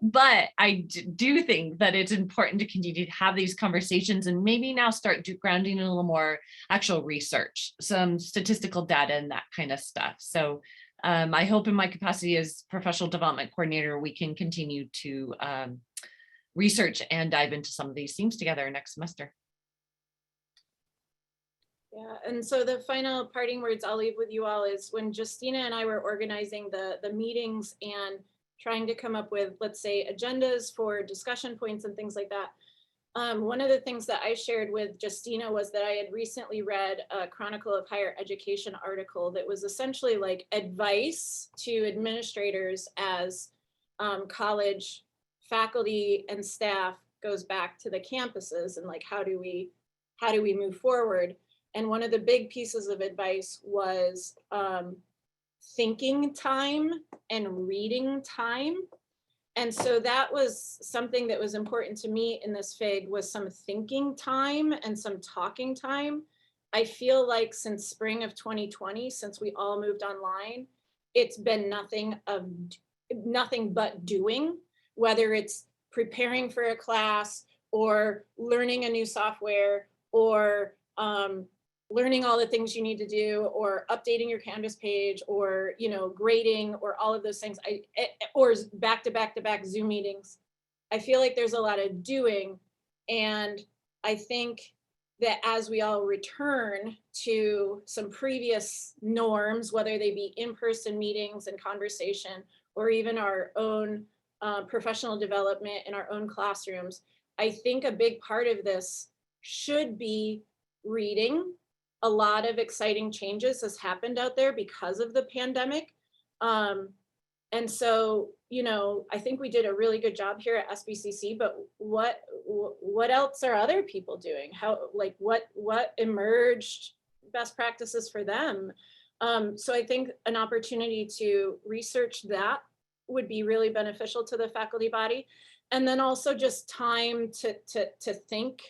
but I do think that it's important to continue to have these conversations and maybe now start grounding in a little more actual research, some statistical data and that kind of stuff. So I hope in my capacity as professional development coordinator, we can continue to research and dive into some of these themes together next semester. Yeah, and so the final parting words I'll leave with you all is when Justina and I were organizing the meetings and trying to come up with, let's say, agendas for discussion points and things like that, One of the things that I shared with Justina was that I had recently read a Chronicle of Higher Education article that was essentially like advice to administrators as college faculty and staff goes back to the campuses, and like, how do we move forward? And one of the big pieces of advice was thinking time and reading time. And so that was something that was important to me in this FIG, was some thinking time and some talking time. I feel like since spring of 2020, since we all moved online, it's been nothing but doing, whether it's preparing for a class or learning a new software or learning all the things you need to do, or updating your Canvas page, or, you know, grading, or all of those things, or back-to-back Zoom meetings. I feel like there's a lot of doing. And I think that as we all return to some previous norms, whether they be in-person meetings and conversation, or even our own professional development in our own classrooms, I think a big part of this should be reading. A lot of exciting changes has happened out there because of the pandemic. And so, you know, I think we did a really good job here at SBCC, but what else are other people doing? How, like, what emerged best practices for them? So I think an opportunity to research that would be really beneficial to the faculty body. And then also just time to think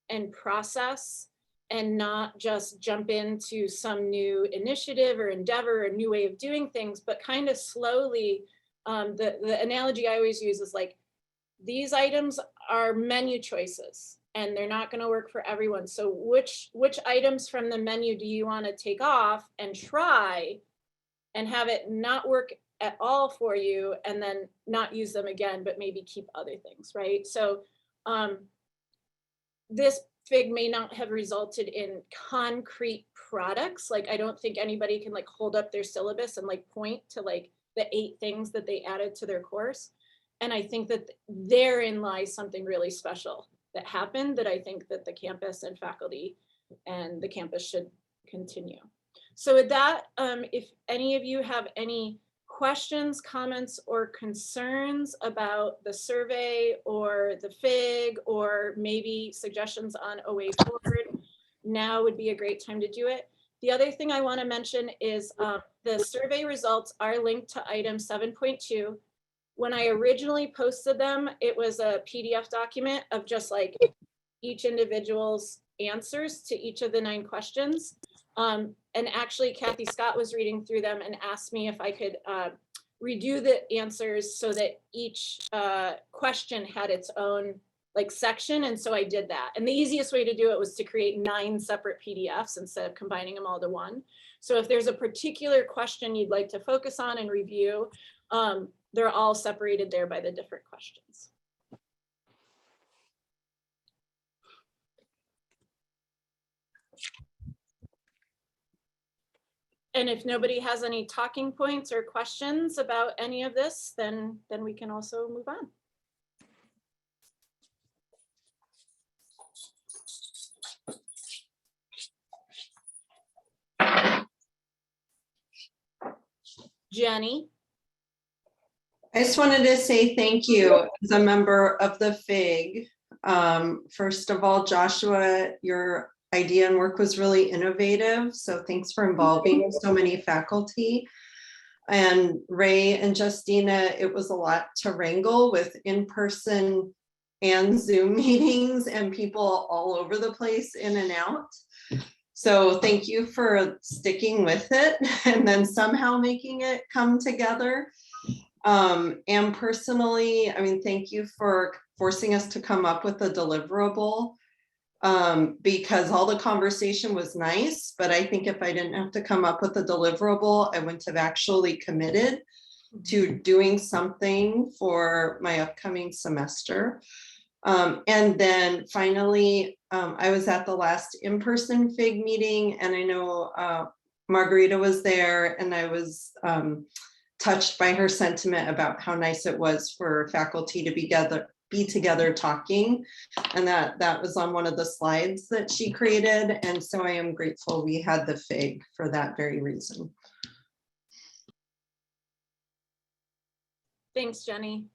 and process, and not just jump into some new initiative or endeavor or new way of doing things, but kind of slowly. The analogy I always use is like, these items are menu choices and they're not going to work for everyone. So which items from the menu do you want to take off and try and have it not work at all for you, and then not use them again, but maybe keep other things, right? So this FIG may not have resulted in concrete products. Like, I don't think anybody can like hold up their syllabus and like point to like the 8 things that they added to their course. And I think that therein lies something really special that happened, that I think that the campus and faculty and the campus should continue. So with that, if any of you have any questions, comments, or concerns about the survey or the FIG, or maybe suggestions on a way forward, now would be a great time to do it. The other thing I want to mention is the survey results are linked to item 7.2. When I originally posted them, it was a PDF document of just like each individual's answers to each of the 9 questions. And actually, Kathy Scott was reading through them and asked me if I could redo the answers so that each question had its own like section. And so I did that. And the easiest way to do it was to create 9 separate PDFs instead of combining them all to one. So if there's a particular question you'd like to focus on and review, they're all separated there by the different questions. And if nobody has any talking points or questions about any of this, then we can also move on. Jenny? I just wanted to say thank you as a member of the FIG. First of all, Joshua, your idea and work was really innovative. So thanks for involving so many faculty. And Ray and Justina, it was a lot to wrangle with in-person and Zoom meetings and people all over the place, in and out. So thank you for sticking with it and then somehow making it come together. And personally, I mean, thank you for forcing us to come up with a deliverable, because all the conversation was nice, but I think if I didn't have to come up with a deliverable, I wouldn't have actually committed to doing something for my upcoming semester. And then finally, I was at the last in-person FIG meeting, and I know Margarita was there, and I was touched by her sentiment about how nice it was for faculty to be be together talking. And that was on one of the slides that she created. And so I am grateful we had the FIG for that very reason. Thanks, Jenny.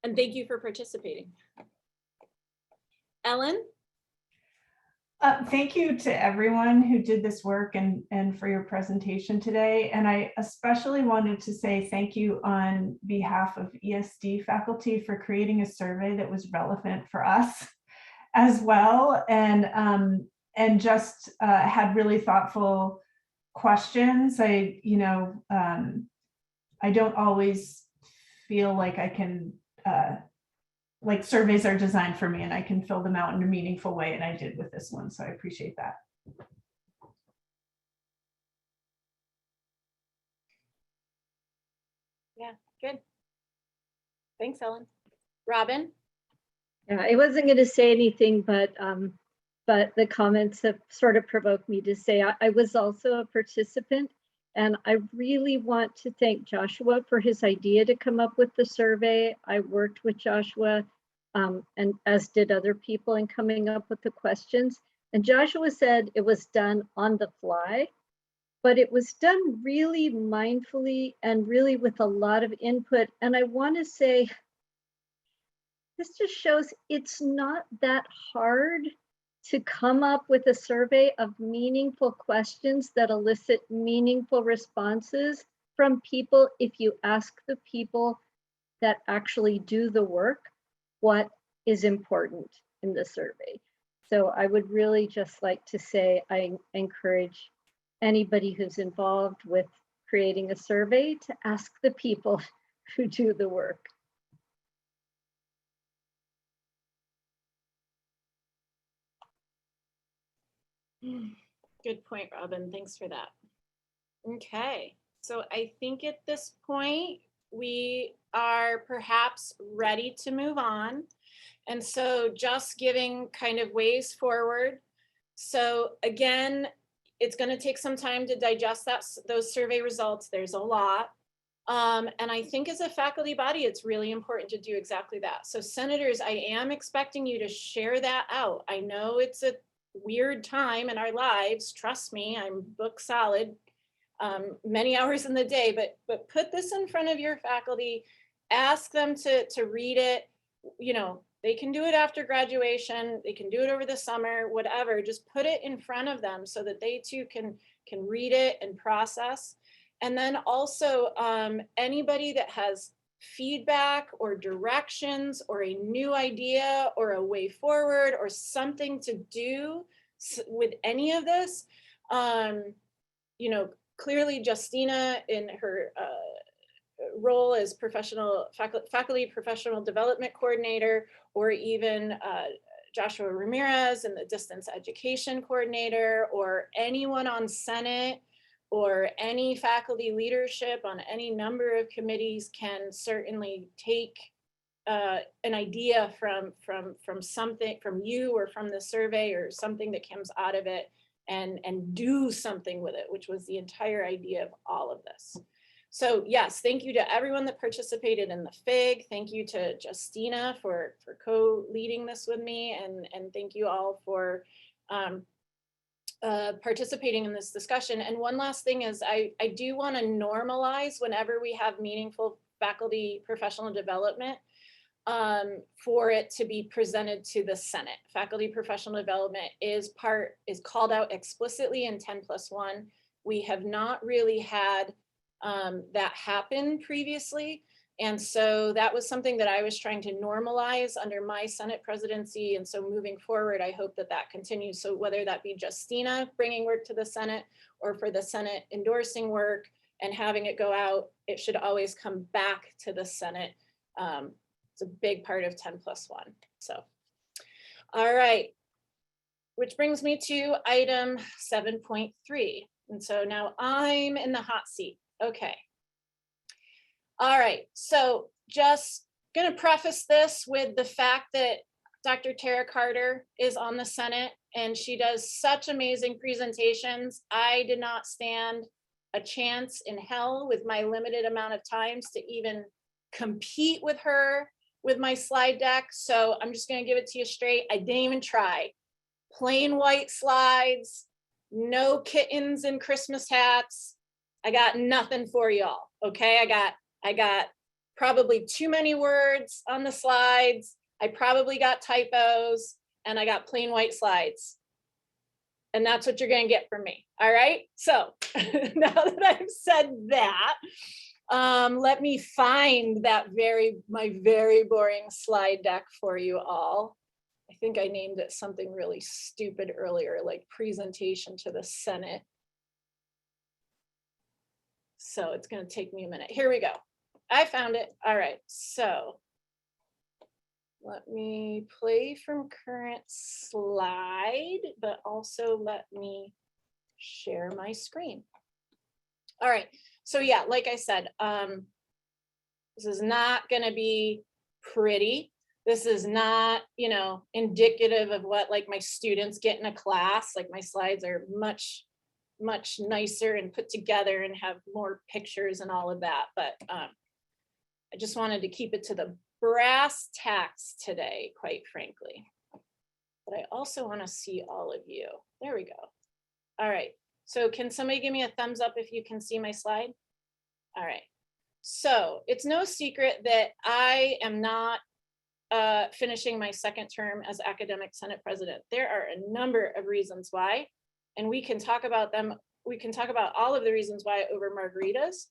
And thank you for participating. Ellen? Thank you to everyone who did this work and for your presentation today. And I especially wanted to say thank you on behalf of ESD faculty for creating a survey that was relevant for us as well. And just had really thoughtful questions. I don't always feel like I can, like surveys are designed for me and I can fill them out in a meaningful way, and I did with this one, so I appreciate that. Yeah, good. Thanks, Ellen. Robin? Yeah, I wasn't going to say anything, but the comments have sort of provoked me to say I was also a participant, and I really want to thank Joshua for his idea to come up with the survey. I worked with Joshua, and as did other people, in coming up with the questions. And Joshua said it was done on the fly, but it was done really mindfully and really with a lot of input. And I want to say, this just shows it's not that hard to come up with a survey of meaningful questions that elicit meaningful responses from people if you ask the people that actually do the work what is important in the survey. So I would really just like to say I encourage anybody who's involved with creating a survey to ask the people who do the work. Good point, Robin. Thanks for that. Okay, so I think at this point, we are perhaps ready to move on. And so just giving kind of ways forward. So again, it's going to take some time to digest those survey results. There's a lot. And I think as a faculty body, it's really important to do exactly that. So senators, I am expecting you to share that out. I know it's a weird time in our lives. Trust me, I'm book solid, many hours in the day, but put this in front of your faculty, ask them to read it. You know, they can do it after graduation, they can do it over the summer, whatever, just put it in front of them so that they too can read it and process. And then also anybody that has feedback or directions or a new idea or a way forward or something to do with any of this, you know, clearly Justina in her role as faculty professional development coordinator, or even Joshua Ramirez and the distance education coordinator, or anyone on Senate, or any faculty leadership on any number of committees can certainly take an idea from something from you or from the survey or something that comes out of it and do something with it, which was the entire idea of all of this. So yes, thank you to everyone that participated in the FIG. Thank you to Justina for co-leading this with me, and thank you all for participating in this discussion. And one last thing is I do want to normalize whenever we have meaningful faculty professional development for it to be presented to the Senate. Faculty professional development is called out explicitly in 10+1. We have not really had that happen previously. And so that was something that I was trying to normalize under my Senate presidency. And so moving forward, I hope that that continues. So whether that be Justina bringing work to the Senate or for the Senate endorsing work and having it go out, it should always come back to the Senate. It's a big part of 10+1. So, all right. Which brings me to item 7.3. And so now I'm in the hot seat. Okay. All right, so just gonna preface this with the fact that Dr. Tara Carter is on the Senate and she does such amazing presentations. I did not stand a chance in hell with my limited amount of times to even compete with her with my slide deck. So I'm just gonna give it to you straight. I didn't even try. Plain white slides, no kittens and Christmas hats. I got nothing for y'all, okay? I got probably too many words on the slides. I probably got typos, and I got plain white slides. And that's what you're gonna get from me, all right? So now that I've said that, let me find that my very boring slide deck for you all. I think I named it something really stupid earlier, like presentation to the Senate. So it's gonna take me a minute. Here we go. I found it. All right, so let me play from current slide, but also let me share my screen. All right, so yeah, like I said, this is not gonna be pretty. This is not, you know, indicative of what like my students get in a class. Like my slides are much nicer and put together and have more pictures and all of that. But I just wanted to keep it to the brass tacks today, quite frankly. But I also want to see all of you. There we go. All right. So can somebody give me a thumbs up if you can see my slide? All right. So it's no secret that I am not finishing my second term as Academic Senate President. There are a number of reasons why, and we can talk about them. We can talk about all of the reasons why over margaritas.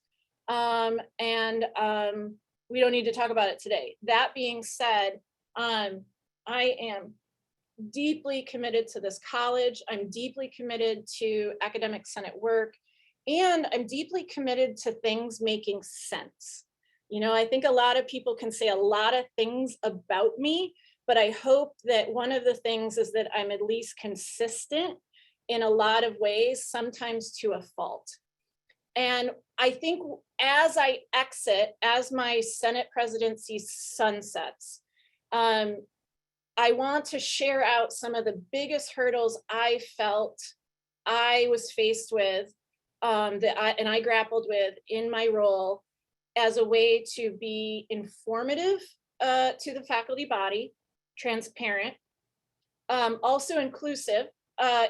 We don't need to talk about it today. That being said, I am deeply committed to this college. I'm deeply committed to academic senate work, and I'm deeply committed to things making sense. You know, I think a lot of people can say a lot of things about me, but I hope that one of the things is that I'm at least consistent in a lot of ways, sometimes to a fault. And I think as I exit, as my Senate presidency sunsets, I want to share out some of the biggest hurdles I felt I was faced with, and I grappled with in my role as a way to be informative to the faculty body, transparent, also inclusive,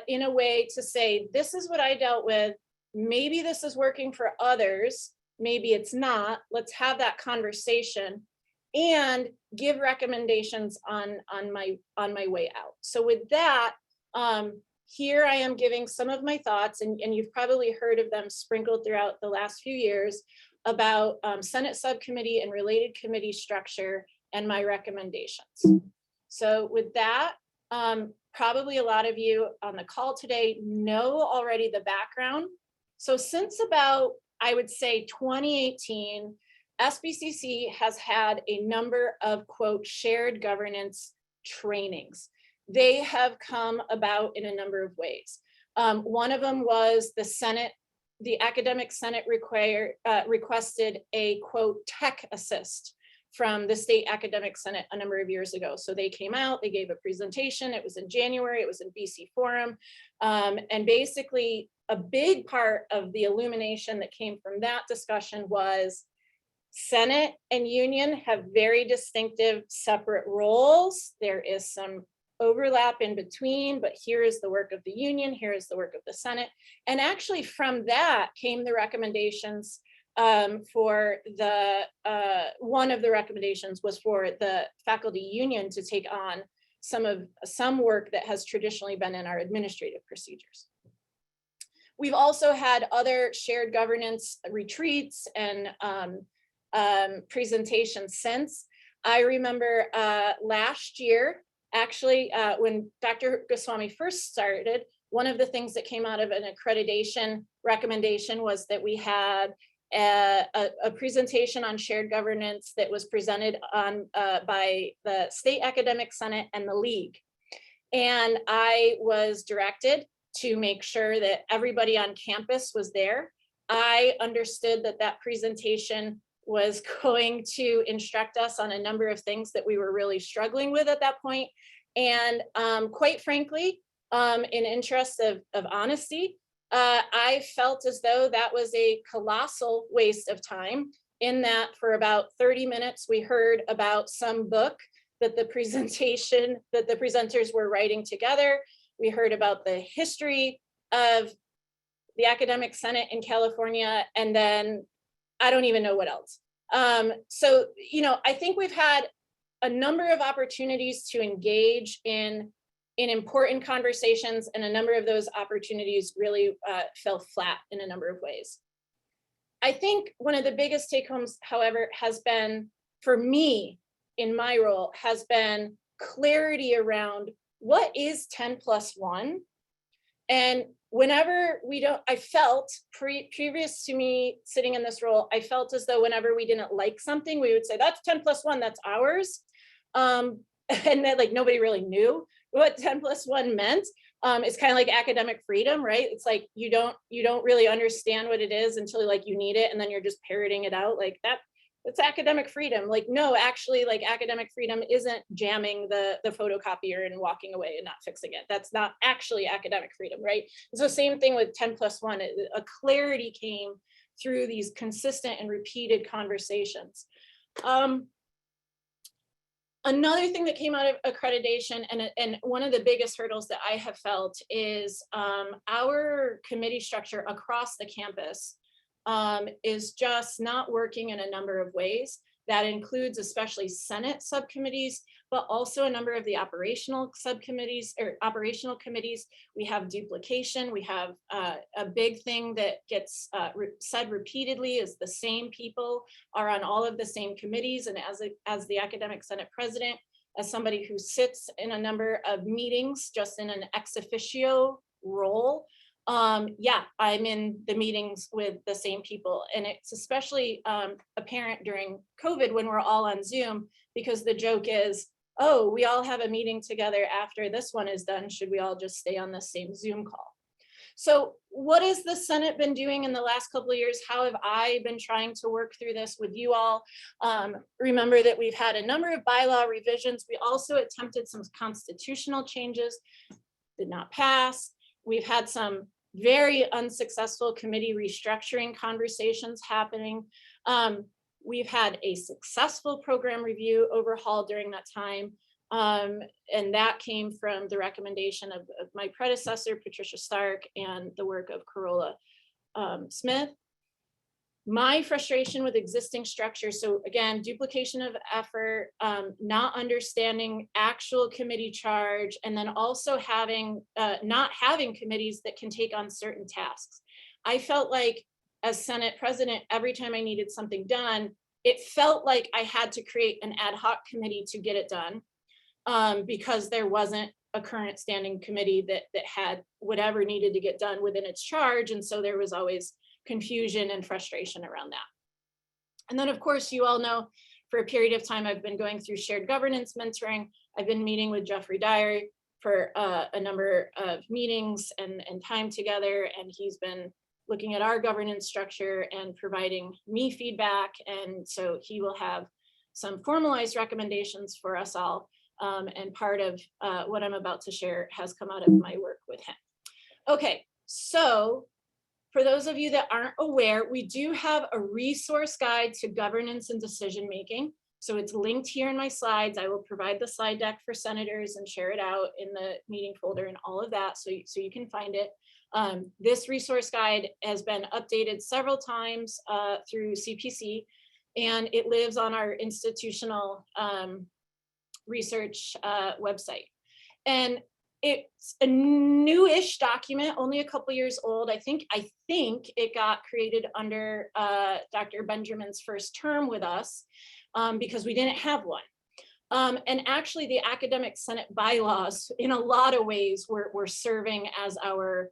in a way to say, this is what I dealt with. Maybe this is working for others. Maybe it's not. Let's have that conversation and give recommendations on my way out. So with that, here I am giving some of my thoughts, and you've probably heard of them sprinkled throughout the last few years about Senate subcommittee and related committee structure and my recommendations. So with that, probably a lot of you on the call today know already the background. So since about, I would say 2018, SBCC has had a number of, quote, shared governance trainings. They have come about in a number of ways. One of them was the Senate, the Academic Senate requested a, quote, tech assist from the State Academic Senate a number of years ago. So they came out, they gave a presentation, it was in January, it was in BC Forum. And basically a big part of the illumination that came from that discussion was Senate and Union have very distinctive separate roles. There is some overlap in between, but here is the work of the Union, here is the work of the Senate. And actually from that came the recommendations for the, one of the recommendations was for the faculty union to take on some work that has traditionally been in our administrative procedures. We've also had other shared governance retreats and presentations since. I remember last year, actually, when Dr. Goswami first started, one of the things that came out of an accreditation recommendation was that we had a presentation on shared governance that was presented on by the State Academic Senate and the League. And I was directed to make sure that everybody on campus was there. I understood that that presentation was going to instruct us on a number of things that we were really struggling with at that point. And quite frankly, in interest of honesty, I felt as though that was a colossal waste of time in that for about 30 minutes, we heard about some book that the presenters were writing together. We heard about the history of the Academic Senate in California, and then I don't even know what else. So, you know, I think we've had a number of opportunities to engage in important conversations, and a number of those opportunities really fell flat in a number of ways. I think one of the biggest take homes, however, has been, for me, in my role, has been clarity around what is 10+1. And whenever we don't, I felt previous to me sitting in this role, I felt as though whenever we didn't like something, we would say, that's 10+1, that's ours. And then like nobody really knew what 10+1 meant. It's kind of like academic freedom, right? It's like you don't really understand what it is until like you need it, and then you're just parroting it out like that. It's academic freedom. Like, no, actually, like academic freedom isn't jamming the photocopier and walking away and not fixing it. That's not actually academic freedom, right? So same thing with 10+1. A clarity came through these consistent and repeated conversations. Another thing that came out of accreditation, and one of the biggest hurdles that I have felt, is our committee structure across the campus is just not working in a number of ways. That includes especially Senate subcommittees, but also a number of the operational subcommittees or operational committees. We have duplication. We have a big thing that gets said repeatedly is the same people are on all of the same committees. And as the Academic Senate president, as somebody who sits in a number of meetings just in an ex officio role, yeah, I'm in the meetings with the same people. And it's especially apparent during COVID when we're all on Zoom, because the joke is, oh, we all have a meeting together after this one is done. Should we all just stay on the same Zoom call? So what has the Senate been doing in the last couple of years? How have I been trying to work through this with you all? Remember that we've had a number of bylaw revisions. We also attempted some constitutional changes, did not pass. We've had some very unsuccessful committee restructuring conversations happening. We've had a successful program review overhaul during that time. And that came from the recommendation of my predecessor, Patricia Stark, and the work of Carola Smith. My frustration with existing structures, so again, duplication of effort, not understanding actual committee charge, and then also not having committees that can take on certain tasks. I felt like as Senate president, every time I needed something done, it felt like I had to create an ad hoc committee to get it done, because there wasn't a current standing committee that had whatever needed to get done within its charge. And so there was always confusion and frustration around that. And then of course, you all know, for a period of time, I've been going through shared governance mentoring. I've been meeting with Jeffrey Dyer for a number of meetings and time together. And he's been looking at our governance structure and providing me feedback. And so he will have some formalized recommendations for us all. And part of what I'm about to share has come out of my work with him. Okay, so for those of you that aren't aware, we do have a resource guide to governance and decision making. So it's linked here in my slides. I will provide the slide deck for senators and share it out in the meeting folder and all of that, so you can find it. This resource guide has been updated several times through CPC, and it lives on our institutional research website. And it's a newish document, only a couple years old. I think it got created under Dr. Benjamin's first term with us, because we didn't have one. And actually the Academic Senate bylaws in a lot of ways were serving as our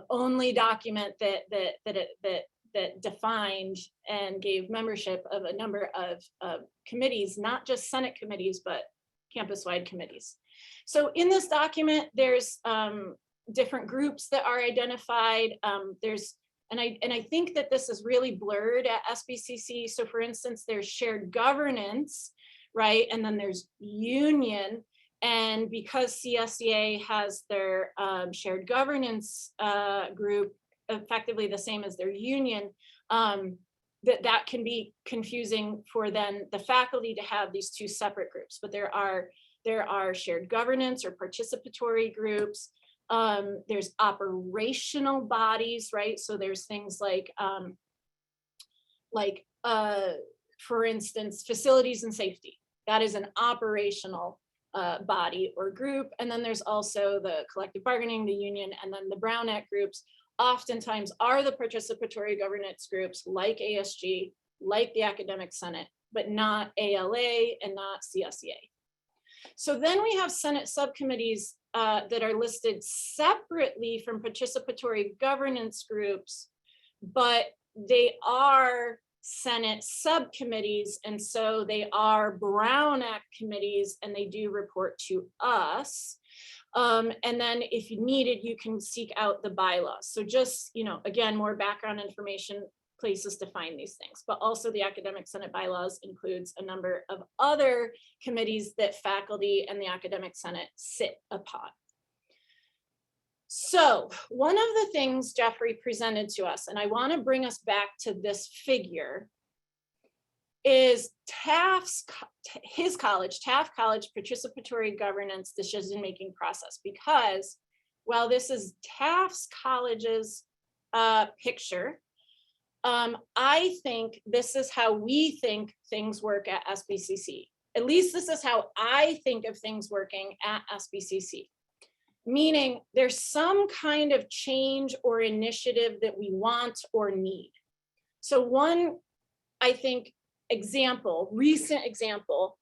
only document that defined and gave membership of a number of committees, not just Senate committees, but campus-wide committees. So in this document, there's different groups that are identified. And I think that this is really blurred at SBCC. So for instance, there's shared governance, right? And then there's union. And because CSEA has their shared governance group effectively the same as their union, that can be confusing for then the faculty to have these two separate groups, but there are shared governance or participatory groups. There's operational bodies, right? So there's things like for instance, facilities and safety. That is an operational body or group. And then there's also the collective bargaining, the union, and then the Brown Act groups oftentimes are the participatory governance groups like ASG, like the Academic Senate, but not ALA and not CSEA. So then we have Senate subcommittees that are listed separately from participatory governance groups, but they are Senate subcommittees, and so they are Brown Act committees, and they do report to us. And then if you need it, you can seek out the bylaws. So just, again, more background information, places to find these things, but also the Academic Senate bylaws includes a number of other committees that faculty and the Academic Senate sit upon. So one of the things Jeffrey presented to us, and I want to bring us back to this figure, is his college, Taft College participatory governance decision-making process, because while this is Taft's college's picture, I think this is how we think things work at SBCC. At least this is how I think of things working at SBCC. Meaning there's some kind of change or initiative that we want or need. So one, I think, recent example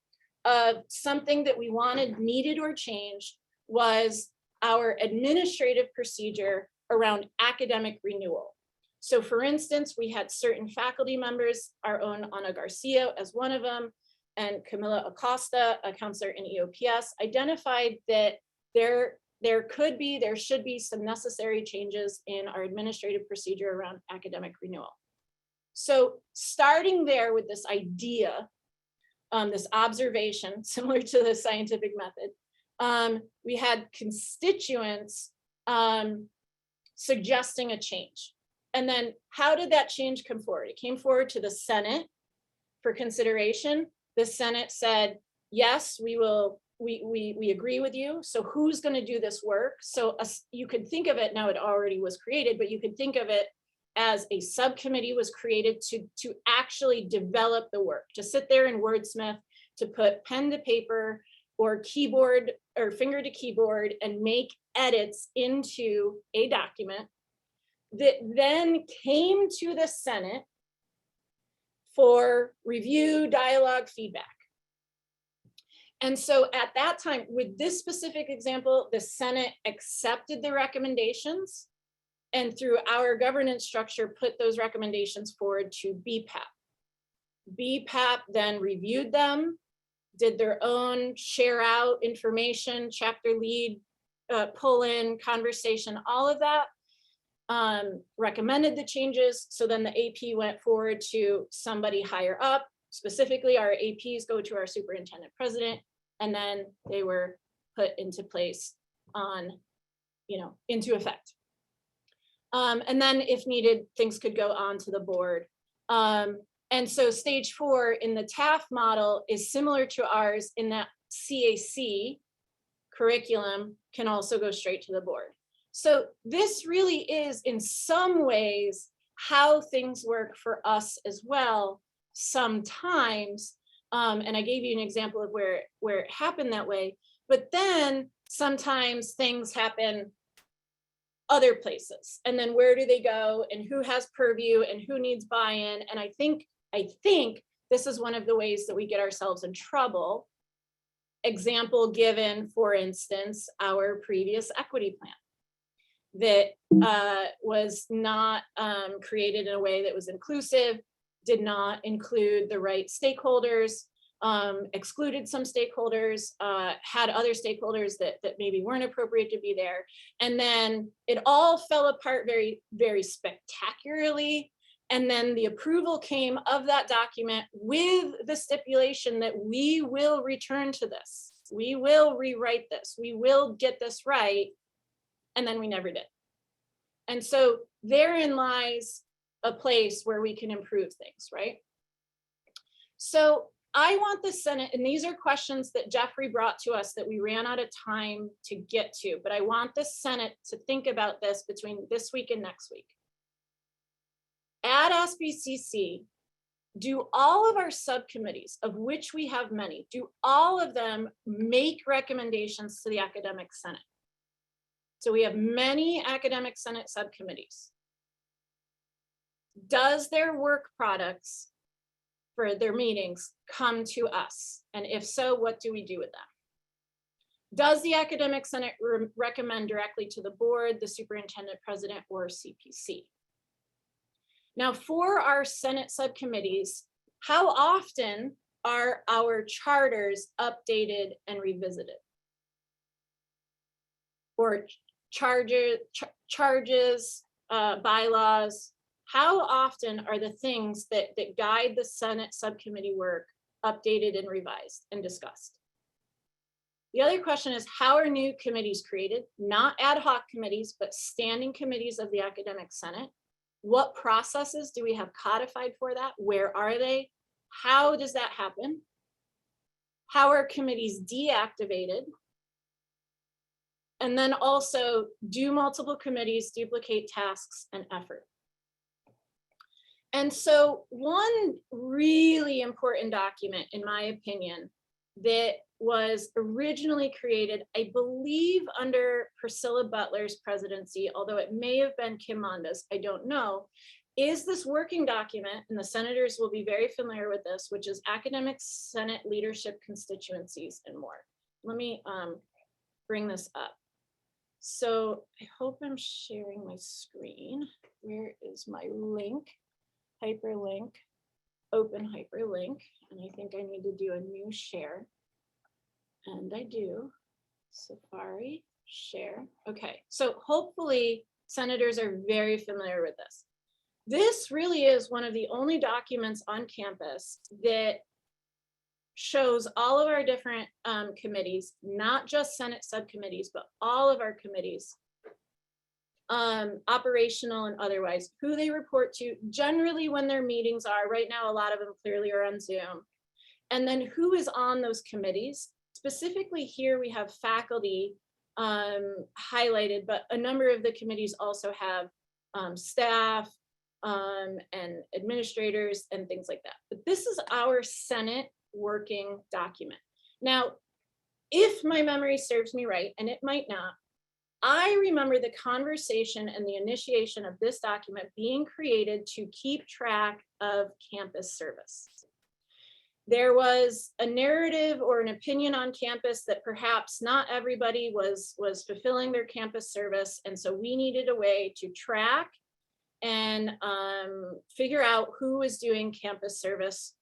of something that we wanted, needed, or changed was our administrative procedure around academic renewal. So for instance, we had certain faculty members, our own Ana Garcia as one of them, and Camila Acosta, a counselor in EOPS, identified that there should be some necessary changes in our administrative procedure around academic renewal. So starting there with this idea, this observation, similar to the scientific method, we had constituents suggesting a change. And then how did that change come forward? It came forward to the Senate for consideration. The Senate said, yes, we agree with you. So who's going to do this work? So you could think of it, now it already was created, but you could think of it as a subcommittee was created to actually develop the work, to sit there and wordsmith, to put pen to paper or keyboard or finger to keyboard and make edits into a document that then came to the Senate for review, dialogue, feedback. And so at that time, with this specific example, the Senate accepted the recommendations and through our governance structure, put those recommendations forward to BPAP. BPAP then reviewed them, did their own share out information, chapter lead, pull in, conversation, all of that, recommended the changes. So then the AP went forward to somebody higher up. Specifically, our APs go to our superintendent president, and then they were put into place into effect. And then if needed, things could go on to the board. And so stage 4 in the Taft model is similar to ours in that CAC curriculum can also go straight to the board. So this really is in some ways how things work for us as well sometimes. And I gave you an example of where it happened that way, but then sometimes things happen other places. And then where do they go and who has purview and who needs buy-in? And I think this is one of the ways that we get ourselves in trouble. Example given, for instance, our previous equity plan that was not created in a way that was inclusive, did not include the right stakeholders, excluded some stakeholders, had other stakeholders that maybe weren't appropriate to be there. And then it all fell apart very, very spectacularly. And then the approval came of that document with the stipulation that we will return to this. We will rewrite this. We will get this right. And then we never did. And so therein lies a place where we can improve things, right? So I want the Senate, and these are questions that Jeffrey brought to us that we ran out of time to get to, but I want the Senate to think about this between this week and next week. At SBCC, do all of our subcommittees, of which we have many, do all of them make recommendations to the Academic Senate? So we have many Academic Senate subcommittees. Does their work products for their meetings come to us? And if so, what do we do with them? Does the Academic Senate recommend directly to the board, the superintendent, president, or CPC? Now, for our Senate subcommittees, how often are our charters updated and revisited? Or charges, bylaws, how often are the things that guide the Senate subcommittee work updated and revised and discussed? The other question is, how are new committees created? Not ad hoc committees, but standing committees of the Academic Senate. What processes do we have codified for that? Where are they? How does that happen? How are committees deactivated? And then also, do multiple committees duplicate tasks and effort? And so one really important document, in my opinion, that was originally created, I believe under Priscilla Butler's presidency, although it may have been Kim Monda's, I don't know, is this working document, and the senators will be very familiar with this, which is Academic Senate Leadership Constituencies and More. Let me bring this up. So I hope I'm sharing my screen. Where is my link? Hyperlink, open hyperlink. And I think I need to do a new share. And I do. Safari, share. Okay, so hopefully senators are very familiar with this. This really is one of the only documents on campus that shows all of our different committees, not just Senate subcommittees, but all of our committees, operational and otherwise, who they report to, generally when their meetings are. Right now, a lot of them clearly are on Zoom. And then who is on those committees. Specifically here, we have faculty highlighted, but a number of the committees also have staff and administrators and things like that. But this is our Senate working document. Now, if my memory serves me right, and it might not, I remember the conversation and the initiation of this document being created to keep track of campus service. There was a narrative or an opinion on campus that perhaps not everybody was fulfilling their campus service. And so we needed a way to track and figure out who was doing campus service,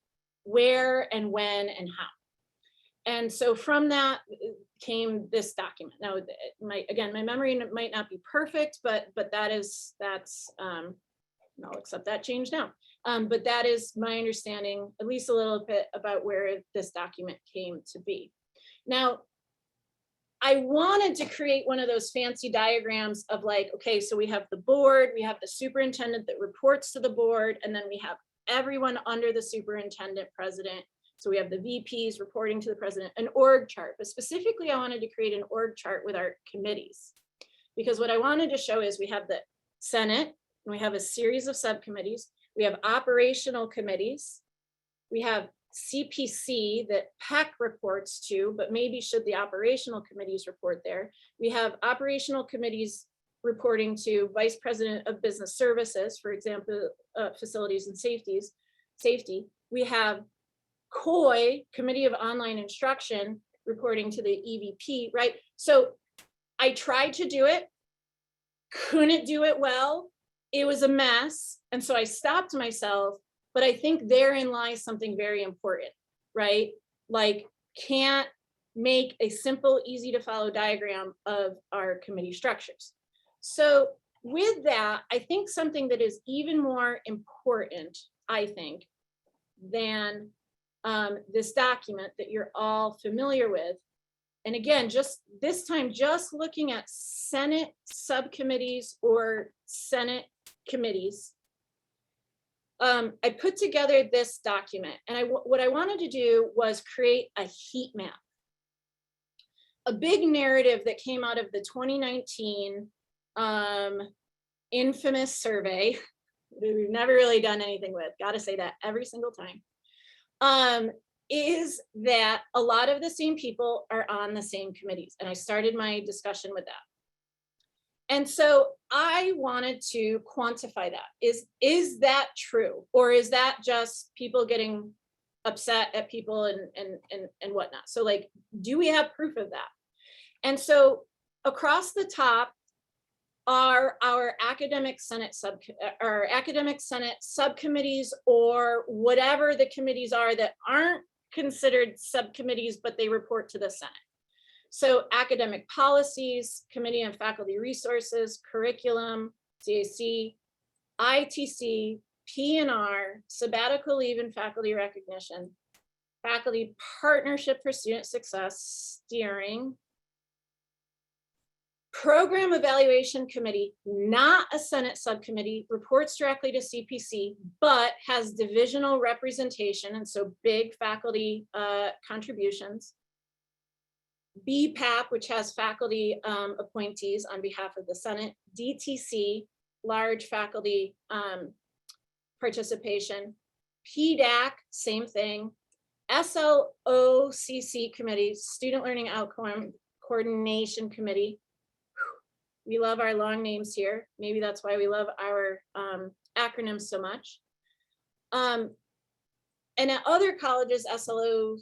where and when and how. And so from that came this document. Now, again, my memory might not be perfect, but that's I'll accept that change now. But that is my understanding, at least a little bit, about where this document came to be. Now, I wanted to create one of those fancy diagrams of like, okay, so we have the board, we have the superintendent that reports to the board, and then we have everyone under the superintendent president. So we have the VPs reporting to the president, an org chart, but specifically I wanted to create an org chart with our committees, because what I wanted to show is we have the Senate, and we have a series of subcommittees. We have operational committees. We have CPC that PEC reports to, but maybe should the operational committees report there. We have operational committees reporting to Vice President of Business Services, for example, Facilities and Safety. We have COI, Committee of Online Instruction, reporting to the EVP, right? So I tried to do it, couldn't do it well. It was a mess. And so I stopped myself, but I think therein lies something very important, right? Like, can't make a simple, easy to follow diagram of our committee structures. So with that, I think something that is even more important, I think, than this document that you're all familiar with. And again, just this time, just looking at Senate subcommittees or Senate committees, I put together this document, and what I wanted to do was create a heat map. A big narrative that came out of the 2019 infamous survey that we've never really done anything with, gotta say that every single time, is that a lot of the same people are on the same committees. And I started my discussion with that. And so I wanted to quantify that. Is that true? Or is that just people getting upset at people and whatnot? So like, do we have proof of that? And so across the top are our academic senate subcommittees, or whatever the committees are that aren't considered subcommittees, but they report to the Senate. So academic policies, committee on faculty resources, curriculum, CAC, ITC, P&R, sabbatical leave and faculty recognition, faculty partnership for student success, steering, program evaluation committee, not a Senate subcommittee, reports directly to CPC, but has divisional representation, and so big faculty contributions. BPAP, which has faculty appointees on behalf of the Senate. DTC, large faculty participation. PDAC, same thing. SLOCC committee, Student Learning Outcome Coordination Committee. We love our long names here. Maybe that's why we love our acronyms so much. And at other colleges, SLOs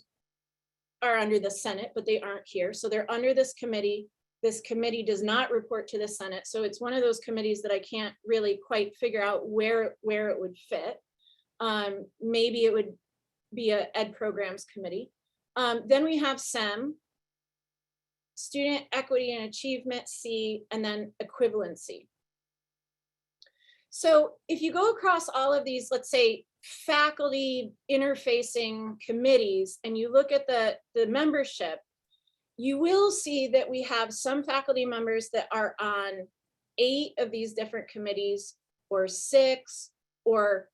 are under the Senate, but they aren't here. So they're under this committee. This committee does not report to the Senate. So it's one of those committees that I can't really quite figure out where it would fit. Maybe it would be a Ed Programs Committee. Then we have SEM, Student Equity and Achievement, C, and then equivalency. So if you go across all of these, let's say, faculty interfacing committees, and you look at the membership, you will see that we have some faculty members that are on 8 of these different committees, or 6, or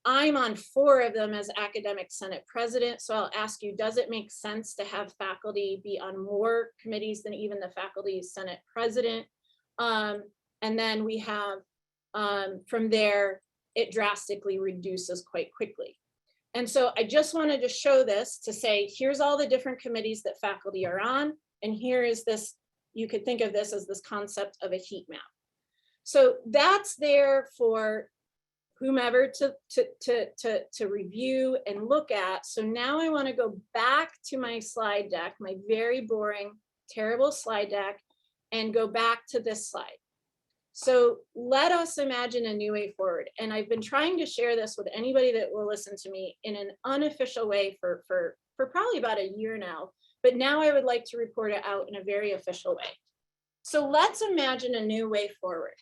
I'm on 4 of them as academic senate president. So I'll ask you, does it make sense to have faculty be on more committees than even the faculty senate president? And then we have, from there, it drastically reduces quite quickly. And so I just wanted to show this to say, here's all the different committees that faculty are on. And here is this, you could think of this as this concept of a heat map. So that's there for whomever to review and look at. So now I want to go back to my slide deck, my very boring, terrible slide deck, and go back to this slide. So let us imagine a new way forward. And I've been trying to share this with anybody that will listen to me in an unofficial way for probably about a year now, but now I would like to report it out in a very official way. So let's imagine a new way forward.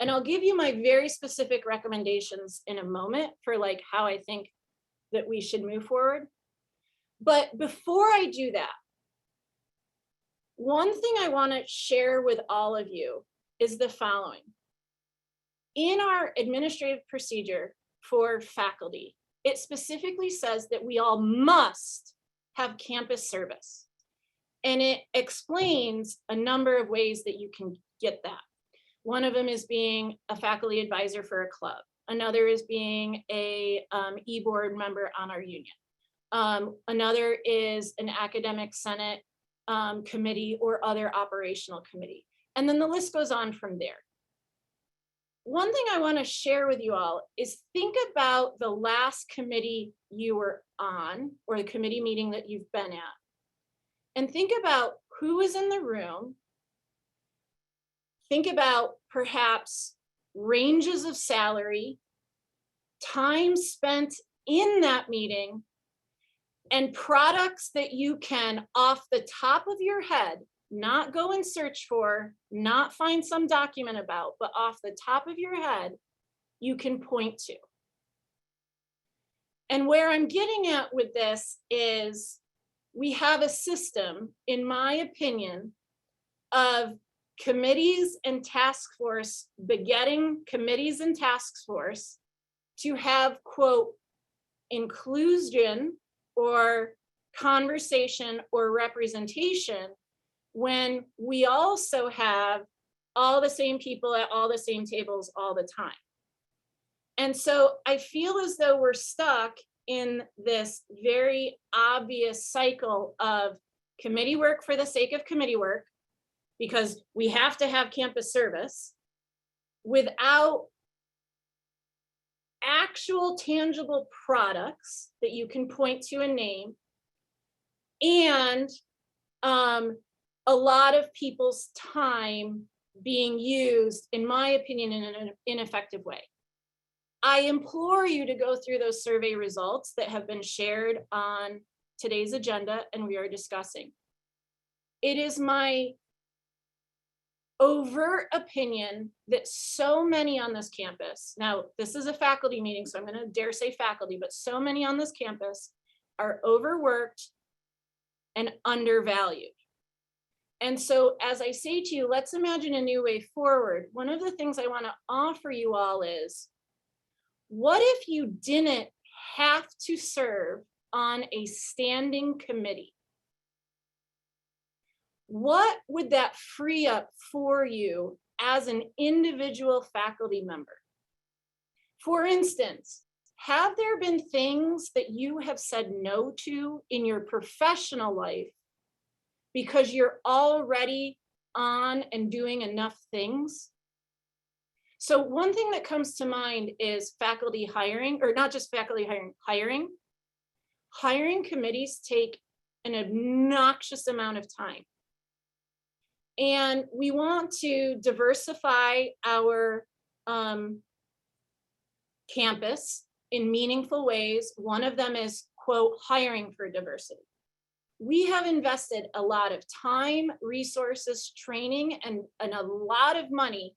And I'll give you my very specific recommendations in a moment for like how I think that we should move forward. But before I do that, one thing I want to share with all of you is the following. In our administrative procedure for faculty, it specifically says that we all must have campus service. And it explains a number of ways that you can get that. One of them is being a faculty advisor for a club. Another is being a e-board member on our union. Another is an academic senate committee or other operational committee. And then the list goes on from there. One thing I want to share with you all is think about the last committee you were on, or the committee meeting that you've been at, and think about who was in the room. Think about perhaps ranges of salary, time spent in that meeting, and products that you can, off the top of your head, not go and search for, not find some document about, but off the top of your head, you can point to. And where I'm getting at with this is we have a system, in my opinion, of committees and task force begetting committees and task force, to have, quote, inclusion or conversation or representation when we also have all the same people at all the same tables all the time. And so I feel as though we're stuck in this very obvious cycle of committee work for the sake of committee work, because we have to have campus service, without actual tangible products that you can point to and name, and a lot of people's time being used, in my opinion, in an ineffective way. I implore you to go through those survey results that have been shared on today's agenda and we are discussing. It is my overt opinion that so many on this campus, now this is a faculty meeting, so I'm going to dare say faculty, but so many on this campus are overworked and undervalued. And so as I say to you, let's imagine a new way forward. One of the things I want to offer you all is, what if you didn't have to serve on a standing committee? What would that free up for you as an individual faculty member? For instance, have there been things that you have said no to in your professional life because you're already on and doing enough things? So one thing that comes to mind is faculty hiring, or not just faculty hiring. Hiring committees take an obnoxious amount of time. And we want to diversify our campus in meaningful ways. One of them is, quote, hiring for diversity. We have invested a lot of time, resources, training, and a lot of money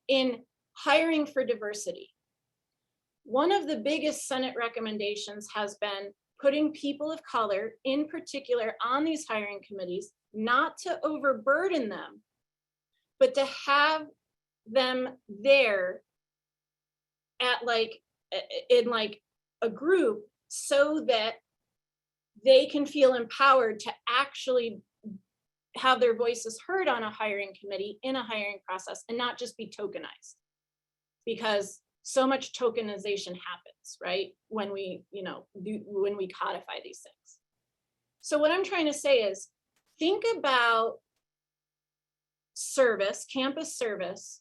in hiring for diversity. One of the biggest Senate recommendations has been putting people of color in particular on these hiring committees, not to overburden them, but to have them there at in a group so that they can feel empowered to actually have their voices heard on a hiring committee in a hiring process and not just be tokenized. Because so much tokenization happens, right? When we, when we codify these things. So what I'm trying to say is, think about service, campus service,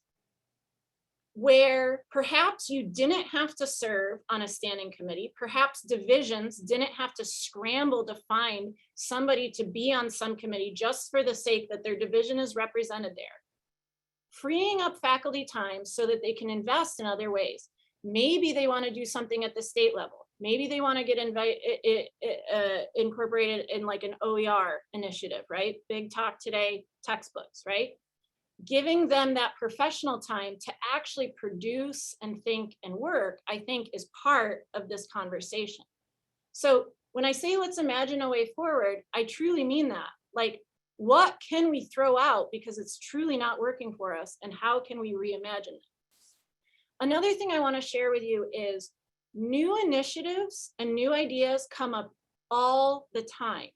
where perhaps you didn't have to serve on a standing committee, perhaps divisions didn't have to scramble to find somebody to be on some committee just for the sake that their division is represented there. Freeing up faculty time so that they can invest in other ways. Maybe they want to do something at the state level. Maybe they want to get incorporated in like an OER initiative, right? Big talk today, textbooks, right? Giving them that professional time to actually produce and think and work, I think, is part of this conversation. So when I say let's imagine a way forward, I truly mean that. Like, what can we throw out because it's truly not working for us, and how can we reimagine it? Another thing I want to share with you is new initiatives and new ideas come up all the time.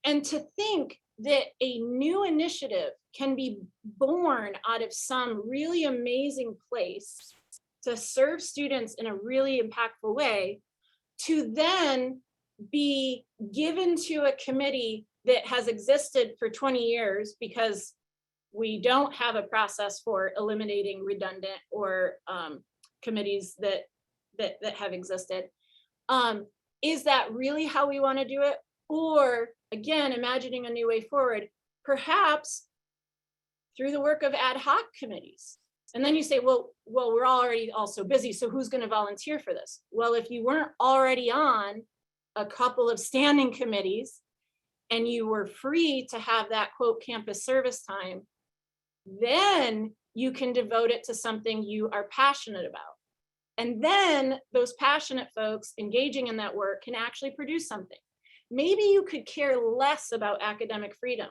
And to think that a new initiative can be born out of some really amazing place to serve students in a really impactful way, to then be given to a committee that has existed for 20 years because we don't have a process for eliminating redundant or committees that have existed. Is that really how we want to do it? Or again, imagining a new way forward, perhaps through the work of ad hoc committees. And then you say, well, we're already all so busy, so who's going to volunteer for this? Well, if you weren't already on a couple of standing committees and you were free to have that, quote, campus service time, then you can devote it to something you are passionate about. And then those passionate folks engaging in that work can actually produce something. Maybe you could care less about academic freedom.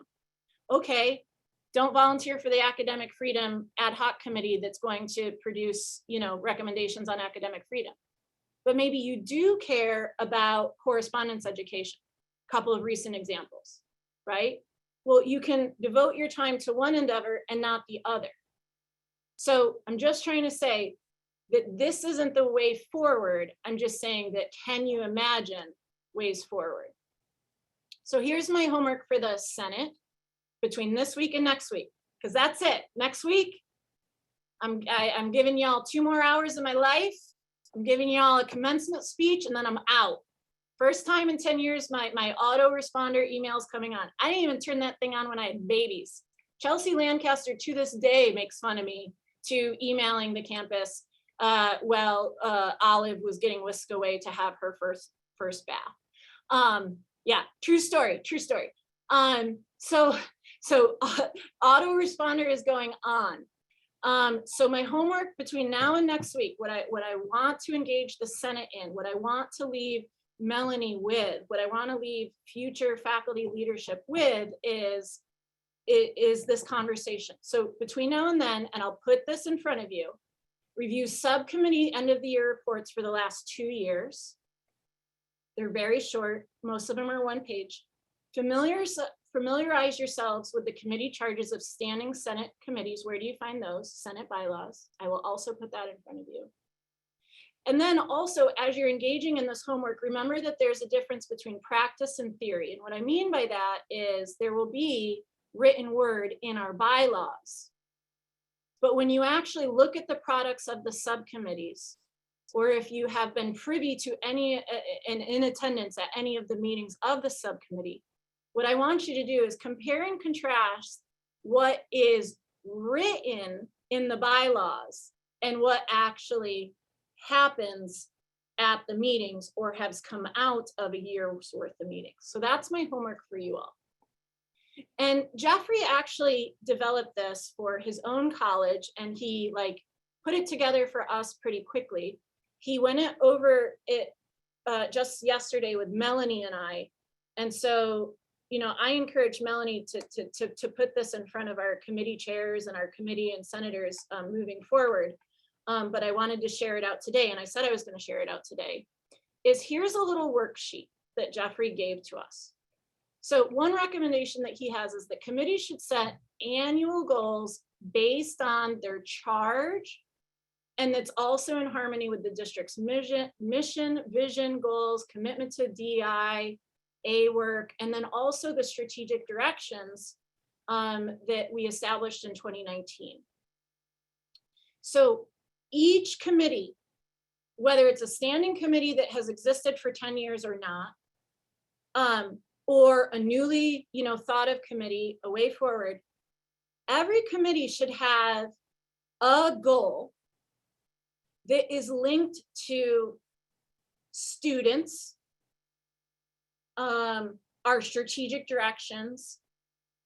Okay, don't volunteer for the academic freedom ad hoc committee that's going to produce, recommendations on academic freedom. But maybe you do care about correspondence education, a couple of recent examples, right? Well, you can devote your time to one endeavor and not the other. So I'm just trying to say that this isn't the way forward. I'm just saying that, can you imagine ways forward? So here's my homework for the Senate between this week and next week, because that's it. Next week, I'm giving y'all 2 more hours of my life. I'm giving y'all a commencement speech, and then I'm out. First time in 10 years, my autoresponder email's coming on. I didn't even turn that thing on when I had babies. Chelsea Lancaster to this day makes fun of me to emailing the campus while Olive was getting whisked away to have her first bath. Yeah, true story. So autoresponder is going on. So my homework between now and next week, what I want to engage the Senate in, what I want to leave Melanie with, what I want to leave future faculty leadership with is this conversation. So between now and then, and I'll put this in front of you, review subcommittee end of the year reports for the last 2 years. They're very short. Most of them are 1 page. Familiarize yourselves with the committee charges of standing Senate committees. Where do you find those? Senate bylaws. I will also put that in front of you. And then also, as you're engaging in this homework, remember that there's a difference between practice and theory. And what I mean by that is there will be written word in our bylaws. But when you actually look at the products of the subcommittees, or if you have been privy to any and in attendance at any of the meetings of the subcommittee, what I want you to do is compare and contrast what is written in the bylaws and what actually happens at the meetings or has come out of a year's worth of meetings. So that's my homework for you all. And Jeffrey actually developed this for his own college, and he put it together for us pretty quickly. He went over it just yesterday with Melanie and I. And so, I encourage Melanie to put this in front of our committee chairs and our committee and senators moving forward. But I wanted to share it out today, and I said I was going to share it out today, here's a little worksheet that Jeffrey gave to us. So one recommendation that he has is that committees should set annual goals based on their charge, and that's also in harmony with the district's mission, vision, goals, commitment to DEI, work, and then also the strategic directions that we established in 2019. So each committee, whether it's a standing committee that has existed for 10 years or not, or a newly thought of committee, a way forward, every committee should have a goal that is linked to students, our strategic directions,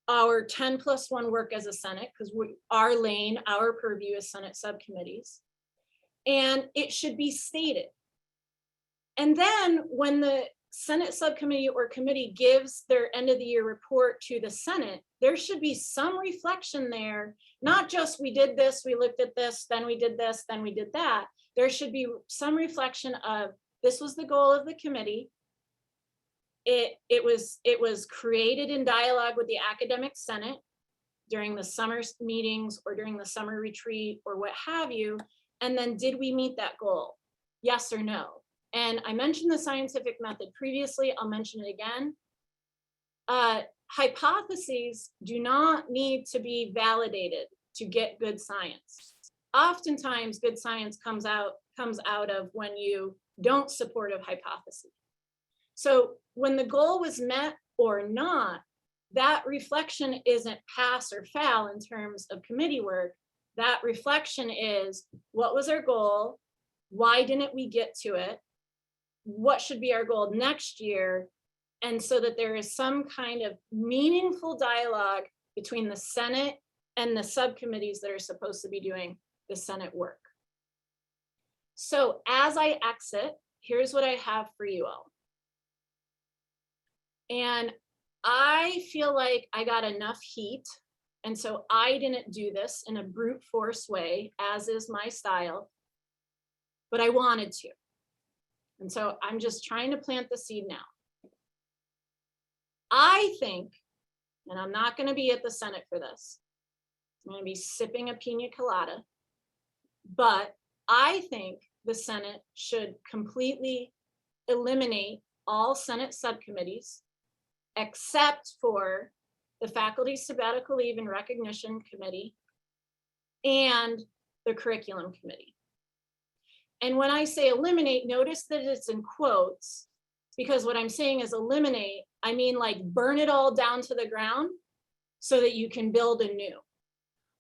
our 10+1 work as a Senate, because our lane, our purview is Senate subcommittees, and it should be stated. And then when the Senate subcommittee or committee gives their end of the year report to the Senate, there should be some reflection there, not just we did this, we looked at this, then we did this, then we did that. There should be some reflection of this was the goal of the committee. It was created in dialogue with the academic senate during the summer meetings or during the summer retreat or what have you. And then did we meet that goal? Yes or no? And I mentioned the scientific method previously, I'll mention it again. Hypotheses do not need to be validated to get good science. Oftentimes good science comes out of when you don't support a hypothesis. So when the goal was met or not, that reflection isn't pass or fail in terms of committee work. That reflection is, what was our goal? Why didn't we get to it? What should be our goal next year? And so that there is some kind of meaningful dialogue between the Senate and the subcommittees that are supposed to be doing the Senate work. So as I exit, here's what I have for you all. And I feel like I got enough heat And so I didn't do this in a brute force way, as is my style, but I wanted to. And so I'm just trying to plant the seed now. I think, and I'm not going to be at the Senate for this, I'm going to be sipping a pina colada, but I think the Senate should completely eliminate all Senate subcommittees except for the Faculty Sabbatical Leave and Recognition Committee and the Curriculum Committee. And when I say eliminate, notice that it's in quotes, because what I'm saying is eliminate, I mean like burn it all down to the ground so that you can build anew.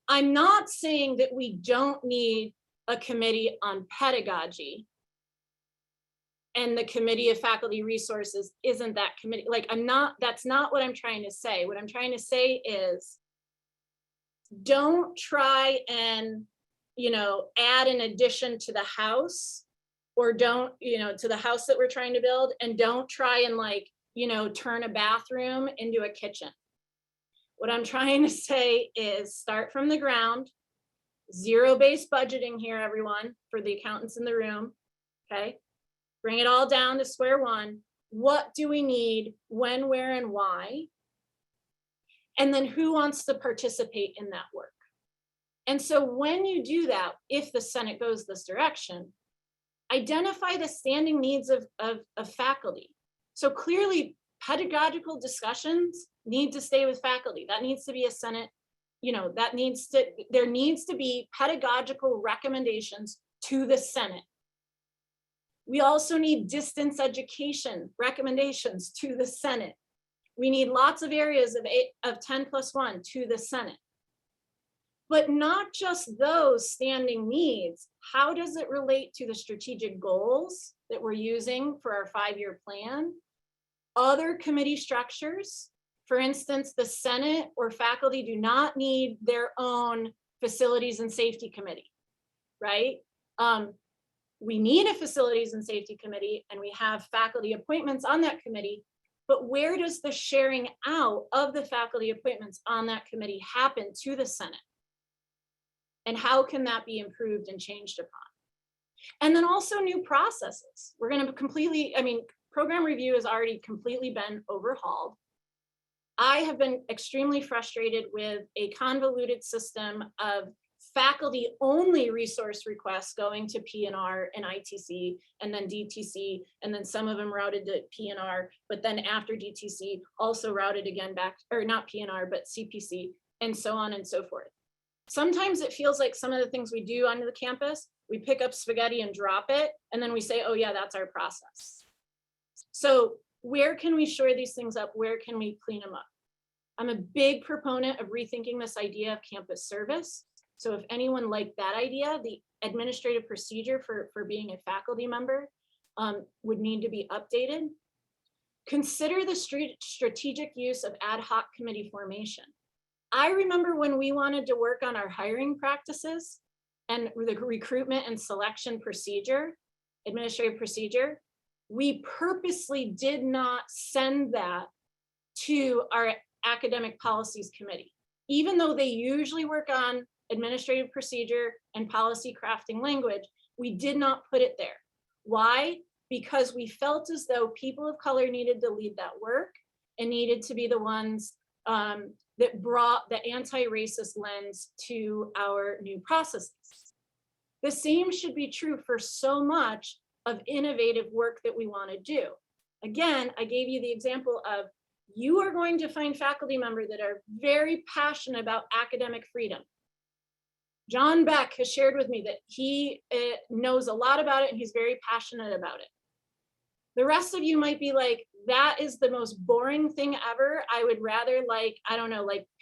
I'm not saying that we don't need a committee on pedagogy and the Committee of Faculty Resources isn't that committee. Like that's not what I'm trying to say. What I'm trying to say is don't try and, add an addition to the house, or don't, to the house that we're trying to build, and don't try and turn a bathroom into a kitchen. What I'm trying to say is start from the ground, zero-based budgeting here, everyone, for the accountants in the room, okay? Bring it all down to square one. What do we need, when, where, and why? And then who wants to participate in that work? And so when you do that, if the Senate goes this direction, identify the standing needs of faculty. So clearly, pedagogical discussions need to stay with faculty. That needs to be a Senate, there needs to be pedagogical recommendations to the Senate. We also need distance education recommendations to the Senate. We need lots of areas of 10+1 to the Senate. But not just those standing needs. How does it relate to the strategic goals that we're using for our 5-year plan? Other committee structures, for instance, the Senate or faculty do not need their own facilities and safety committee, right? We need a facilities and safety committee, and we have faculty appointments on that committee, but where does the sharing out of the faculty appointments on that committee happen to the Senate? And how can that be improved and changed upon? And then also new processes. We're going to program review has already completely been overhauled. I have been extremely frustrated with a convoluted system of faculty only resource requests going to PNR and ITC and then DTC, and then some of them routed to PNR, but then after DTC also routed again back, or not PNR, but CPC, and so on and so forth. Sometimes it feels like some of the things we do on the campus, we pick up spaghetti and drop it, and then we say, oh yeah, that's our process. So where can we shore these things up? Where can we clean them up? I'm a big proponent of rethinking this idea of campus service. So if anyone liked that idea, the administrative procedure for being a faculty member would need to be updated. Consider the strategic use of ad hoc committee formation. I remember when we wanted to work on our hiring practices and the recruitment and selection procedure, administrative procedure, we purposely did not send that to our academic policies committee, even though they usually work on administrative procedure and policy crafting language. We did not put it there. Why? Because we felt as though people of color needed to lead that work and needed to be the ones that brought the anti-racist lens to our new processes. The same should be true for so much of innovative work that we want to do. Again, I gave you the example of you are going to find faculty members that are very passionate about academic freedom. John Beck has shared with me that he knows a lot about it and he's very passionate about it. The rest of you might be like, that is the most boring thing ever. I would rather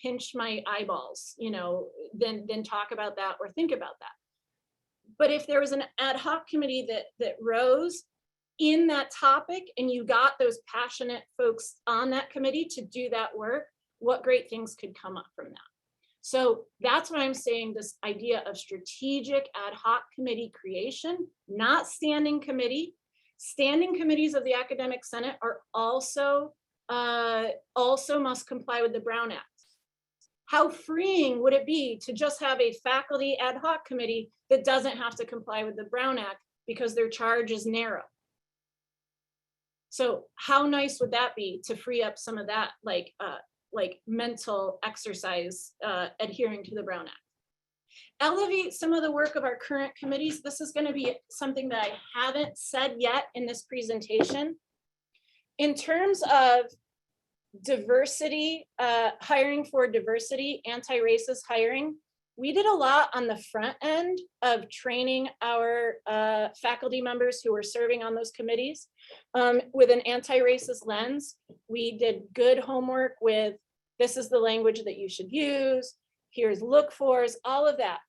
pinch my eyeballs, than talk about that or think about that. But if there was an ad hoc committee that rose in that topic and you got those passionate folks on that committee to do that work, what great things could come up from that. So that's what I'm saying, this idea of strategic ad hoc committee creation, not standing committee. Standing committees of the Academic Senate are also must comply with the Brown Act. How freeing would it be to just have a faculty ad hoc committee that doesn't have to comply with the Brown Act because their charge is narrow? So how nice would that be to free up some of that like mental exercise adhering to the Brown Act? Elevate some of the work of our current committees. This is going to be something that I haven't said yet in this presentation. In terms of diversity, hiring for diversity, anti-racist hiring, we did a lot on the front end of training our faculty members who were serving on those committees with an anti-racist lens. We did good homework with, this is the language that you should use, here's look-fors, all of that.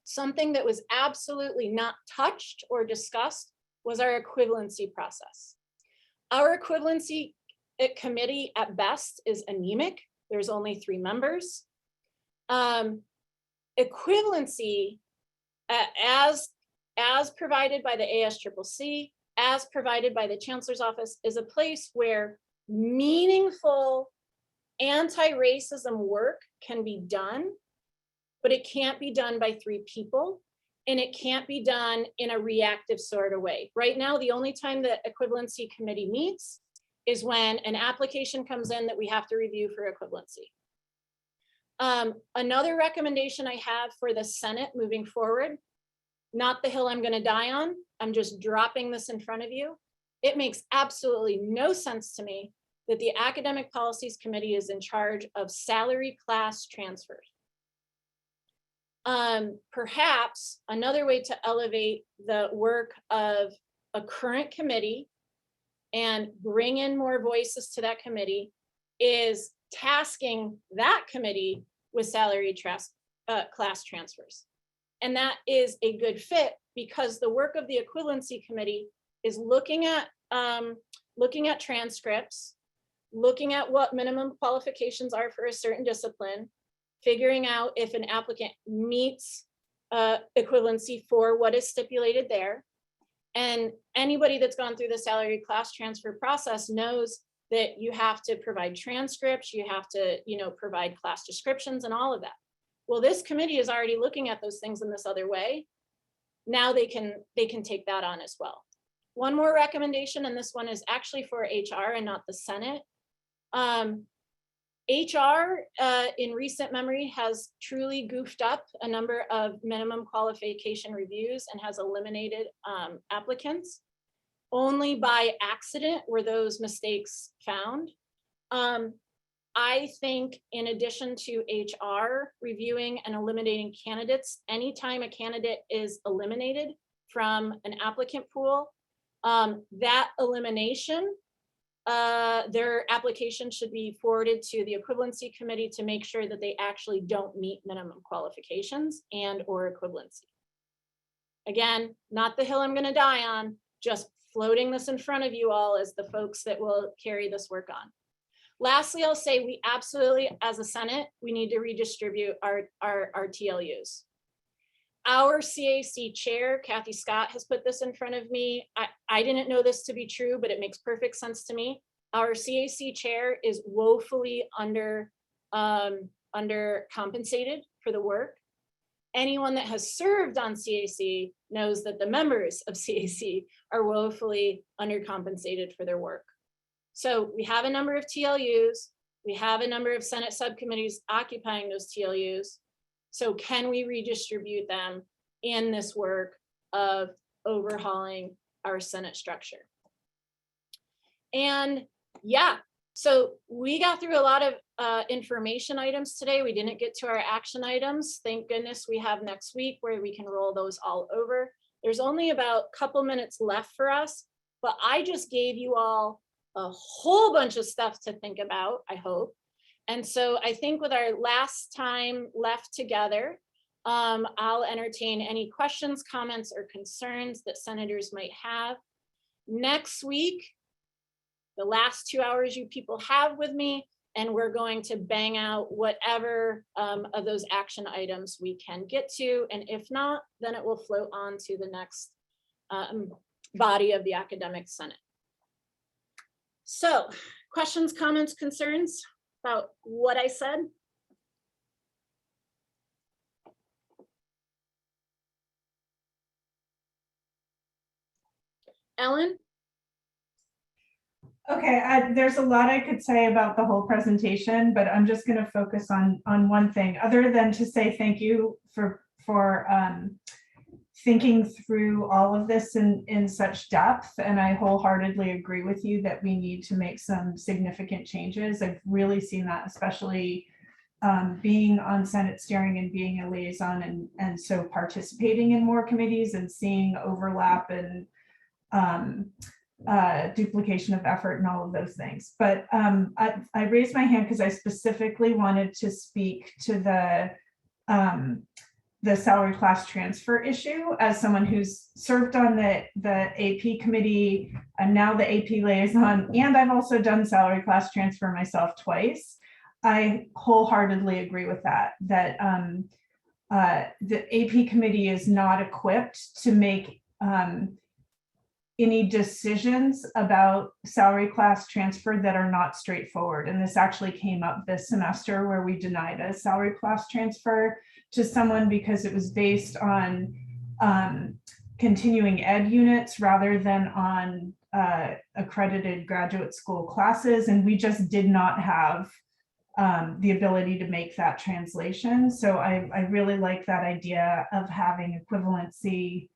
Something that was absolutely not touched or discussed was our equivalency process. Our equivalency committee at best is anemic. There's only 3 members. Equivalency as provided by the ASCCC, as provided by the Chancellor's Office, is a place where meaningful anti-racism work can be done, but it can't be done by 3 people, and it can't be done in a reactive sort of way. Right now, the only time the equivalency committee meets is when an application comes in that we have to review for equivalency. Another recommendation I have for the Senate moving forward, not the hill I'm going to die on, I'm just dropping this in front of you. It makes absolutely no sense to me that the Academic Policies Committee is in charge of salary class transfers. Perhaps another way to elevate the work of a current committee and bring in more voices to that committee is tasking that committee with salary class transfers. And that is a good fit because the work of the equivalency committee is looking at transcripts, looking at what minimum qualifications are for a certain discipline, figuring out if an applicant meets equivalency for what is stipulated there. And anybody that's gone through the salary class transfer process knows that you have to provide transcripts, you have to, provide class descriptions and all of that. Well, this committee is already looking at those things in this other way. Now they can take that on as well. One more recommendation, and this one is actually for HR and not the Senate. HR in recent memory has truly goofed up a number of minimum qualification reviews and has eliminated applicants. Only by accident were those mistakes found. I think in addition to HR reviewing and eliminating candidates, anytime a candidate is eliminated from an applicant pool, that elimination, their application should be forwarded to the equivalency committee to make sure that they actually don't meet minimum qualifications and or equivalency. Again, not the hill I'm going to die on, just floating this in front of you all as the folks that will carry this work on. Lastly, I'll say we absolutely, as a Senate, we need to redistribute our TLUs. Our CAC chair, Kathy Scott, has put this in front of me. I didn't know this to be true, but it makes perfect sense to me. Our CAC chair is woefully under compensated for the work. Anyone that has served on CAC knows that the members of CAC are woefully undercompensated for their work. So we have a number of TLUs. We have a number of Senate subcommittees occupying those TLUs. So can we redistribute them in this work of overhauling our Senate structure? And yeah, so we got through a lot of information items today. We didn't get to our action items. Thank goodness we have next week where we can roll those all over. There's only about a couple minutes left for us, but I just gave you all a whole bunch of stuff to think about, I hope. And so I think with our last time left together, I'll entertain any questions, comments, or concerns that senators might have. Next week, the last 2 hours you people have with me, and we're going to bang out whatever of those action items we can get to. And if not, then it will float on to the next body of the Academic Senate. So questions, comments, concerns about what I said? Ellen? Okay, there's a lot I could say about the whole presentation, but I'm just going to focus on one thing, other than to say thank you for thinking through all of this in such depth. And I wholeheartedly agree with you that we need to make some significant changes. I've really seen that, especially being on Senate steering and being a liaison, and so participating in more committees and seeing overlap and duplication of effort and all of those things. But I raised my hand because I specifically wanted to speak to the salary class transfer issue as someone who's served on the AP committee and now the AP liaison, and I've also done salary class transfer myself twice. I wholeheartedly agree with that the AP committee is not equipped to make any decisions about salary class transfer that are not straightforward. And this actually came up this semester where we denied a salary class transfer to someone because it was based on continuing ed units rather than on accredited graduate school classes. And we just did not have the ability to make that translation. So I really like that idea of having equivalency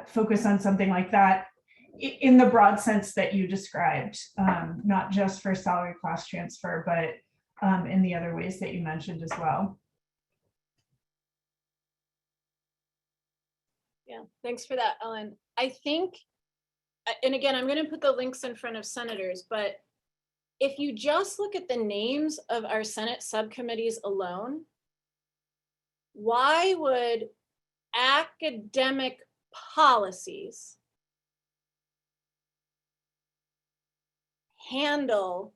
focus on something like that in the broad sense that you described, not just for salary class transfer, but in the other ways that you mentioned as well. Yeah, thanks for that, Ellen. I think, and again, I'm going to put the links in front of senators, but if you just look at the names of our Senate subcommittees alone, why would academic policies handle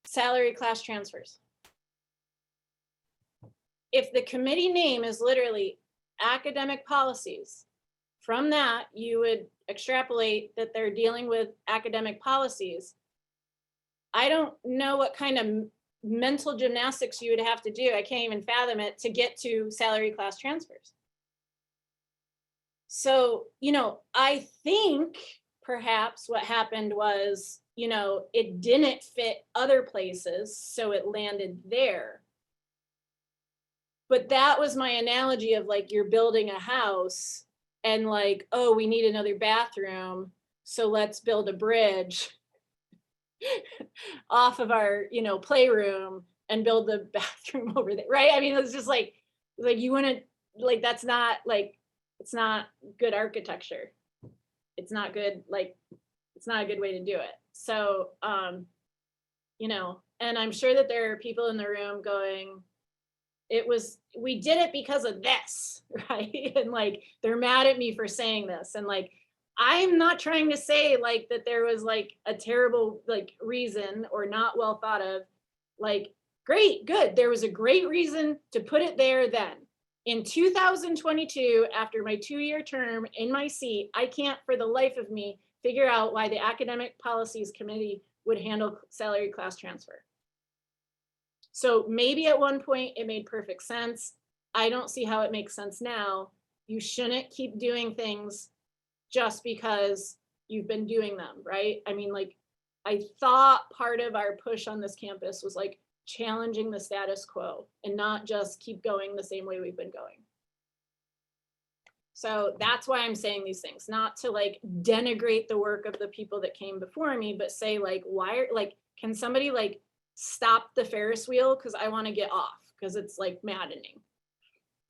salary class transfers? If the committee name is literally academic policies, from that you would extrapolate that they're dealing with academic policies. I don't know what kind of mental gymnastics you would have to do, I can't even fathom it, to get to salary class transfers. So, I think perhaps what happened was, it didn't fit other places, so it landed there. But that was my analogy of like, you're building a house and like, oh, we need another bathroom, so let's build a bridge off of our, playroom and build the bathroom over there, right? I mean, it's just like you wouldn't, like, that's not like, it's not good architecture. It's not good, it's not a good way to do it. So, and I'm sure that there are people in the room going, we did it because of this, right? And like, they're mad at me for saying this. And like, I'm not trying to say like that there was like a terrible like reason or not well thought of, like, great, good. There was a great reason to put it there then. In 2022, after my 2-year term in my seat, I can't for the life of me figure out why the Academic Policies Committee would handle salary class transfer. So maybe at one point it made perfect sense. I don't see how it makes sense now. You shouldn't keep doing things just because you've been doing them, right? I mean, like, I thought part of our push on this campus was like challenging the status quo and not just keep going the same way we've been going. So that's why I'm saying these things, not to like denigrate the work of the people that came before me, but say like, can somebody like stop the Ferris wheel? Cause I want to get off, cause it's like maddening.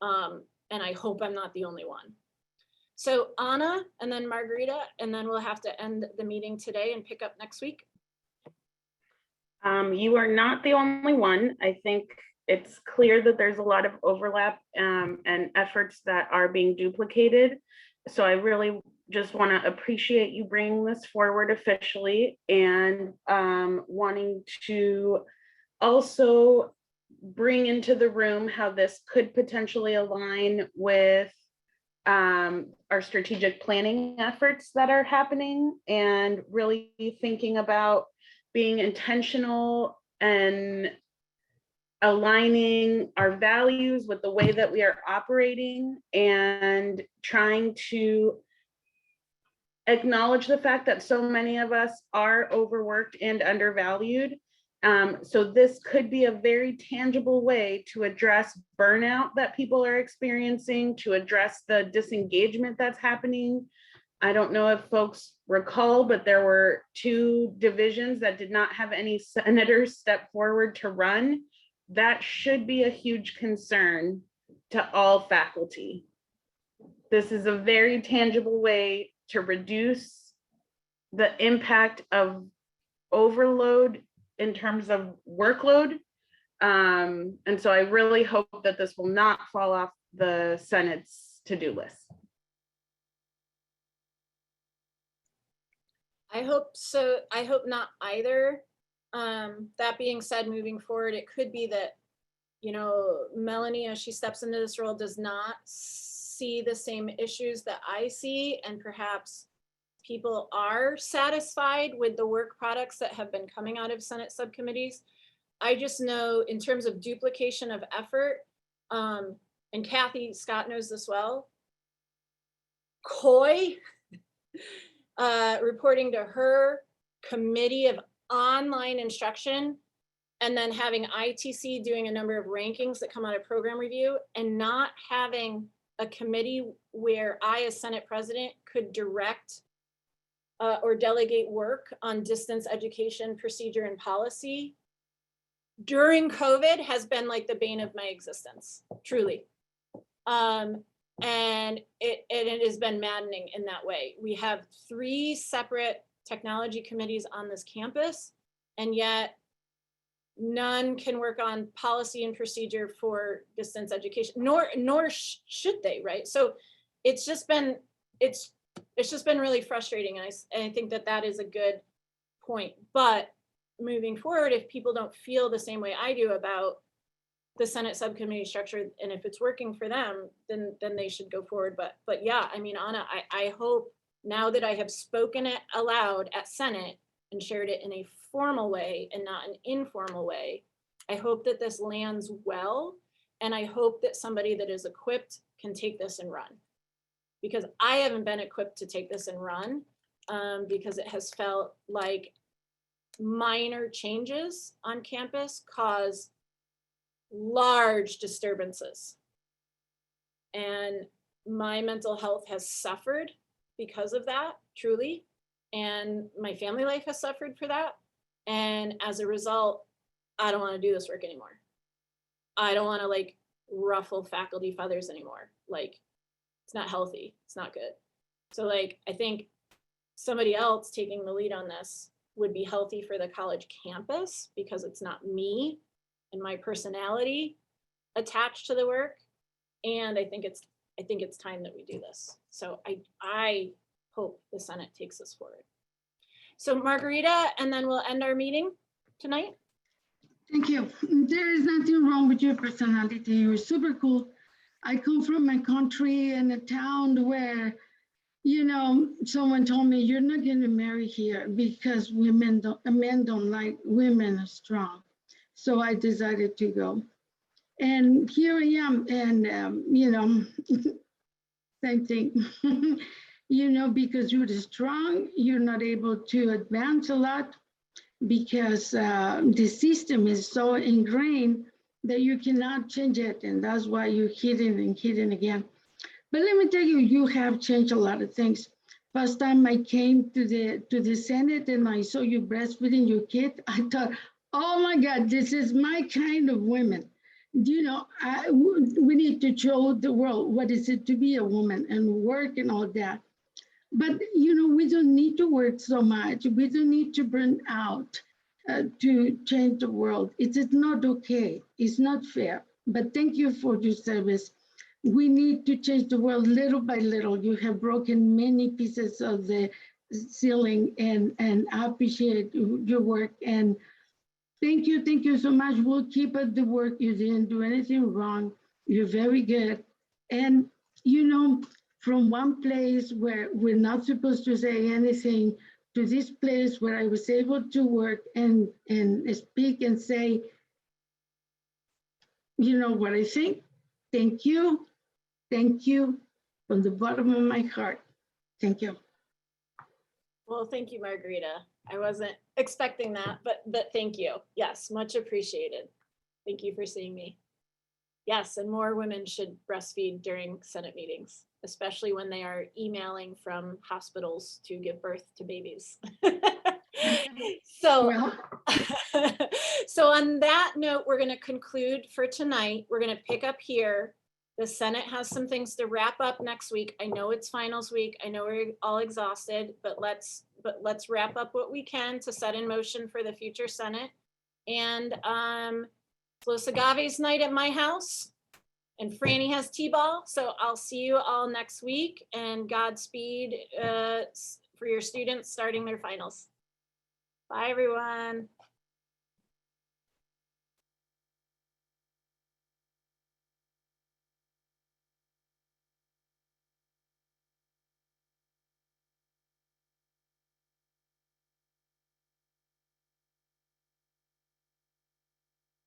And I hope I'm not the only one. So Anna, and then Margarita, and then we'll have to end the meeting today and pick up next week. You are not the only one. I think it's clear that there's a lot of overlap and efforts that are being duplicated. So I really just want to appreciate you bringing this forward officially and wanting to also bring into the room how this could potentially align with our strategic planning efforts that are happening, and really thinking about being intentional and aligning our values with the way that we are operating and trying to acknowledge the fact that so many of us are overworked and undervalued. So this could be a very tangible way to address burnout that people are experiencing, to address the disengagement that's happening. I don't know if folks recall, but there were 2 divisions that did not have any senators step forward to run. That should be a huge concern to all faculty. This is a very tangible way to reduce the impact of overload in terms of workload. And so I really hope that this will not fall off the Senate's to-do list. I hope so. I hope not either. That being said, moving forward, it could be that, you know, Melanie, as she steps into this role, does not see the same issues that I see, and perhaps people are satisfied with the work products that have been coming out of Senate subcommittees. I just know in terms of duplication of effort, and Kathy Scott knows this well, COI, reporting to her committee of online instruction, and then having ITC doing a number of rankings that come out of program review, and not having a committee where I, as Senate president, could direct or delegate work on distance education procedure and policy during COVID has been like the bane of my existence, truly. And it has been maddening in that way. We have 3 separate technology committees on this campus, and yet none can work on policy and procedure for distance education, nor should they, right? So it's just been really frustrating, and I think that is a good point. But moving forward, if people don't feel the same way I do about the Senate subcommittee structure, and if it's working for them, then they should go forward. But yeah, I mean, Anna, I hope now that I have spoken it aloud at Senate and shared it in a formal way and not an informal way, I hope that this lands well, and I hope that somebody that is equipped can take this and run. Because I haven't been equipped to take this and run, because it has felt like minor changes on campus cause large disturbances. And my mental health has suffered because of that, truly. And my family life has suffered for that. And as a result, I don't want to do this work anymore. I don't want to like ruffle faculty feathers anymore. Like, it's not healthy. It's not good. So like, I think somebody else taking the lead on this would be healthy for the college campus, because it's not me and my personality attached to the work. And I think it's time that we do this. So I hope the Senate takes this forward. So Margarita, and then we'll end our meeting tonight. Thank you. There is nothing wrong with your personality. You're super cool. I come from a country and a town where, you know, someone told me you're not going to marry here because men don't like women are strong. So I decided to go. And here I am. And, you know, same thing. You know, because you're strong, you're not able to advance a lot because the system is so ingrained that you cannot change it. And that's why you're hitting and hitting again. But let me tell you, you have changed a lot of things. First time I came to the Senate and I saw you breastfeeding your kid, I thought, oh my God, this is my kind of women. You know, we need to show the world what is it to be a woman and work and all that. But, you know, we don't need to work so much. We don't need to burn out to change the world. It is not okay. It's not fair. But thank you for your service. We need to change the world little by little. You have broken many pieces of the ceiling, and I appreciate your work. And thank you so much. We'll keep up the work. You didn't do anything wrong. You're very good. And, you know, from one place where we're not supposed to say anything to this place where I was able to work and speak and say, you know what I think. Thank you. Thank you from the bottom of my heart. Thank you. Well, thank you, Margarita. I wasn't expecting that, but thank you. Yes, much appreciated. Thank you for seeing me. Yes, and more women should breastfeed during Senate meetings, especially when they are emailing from hospitals to give birth to babies. So, so on that note, we're going to conclude for tonight. We're going to pick up here. The Senate has some things to wrap up next week. I know it's finals week. I know we're all exhausted, but let's wrap up what we can to set in motion for the future Senate. And Los Agaves night at my house, and Franny has T-ball. So I'll see you all next week, and Godspeed for your students starting their finals. Bye, everyone.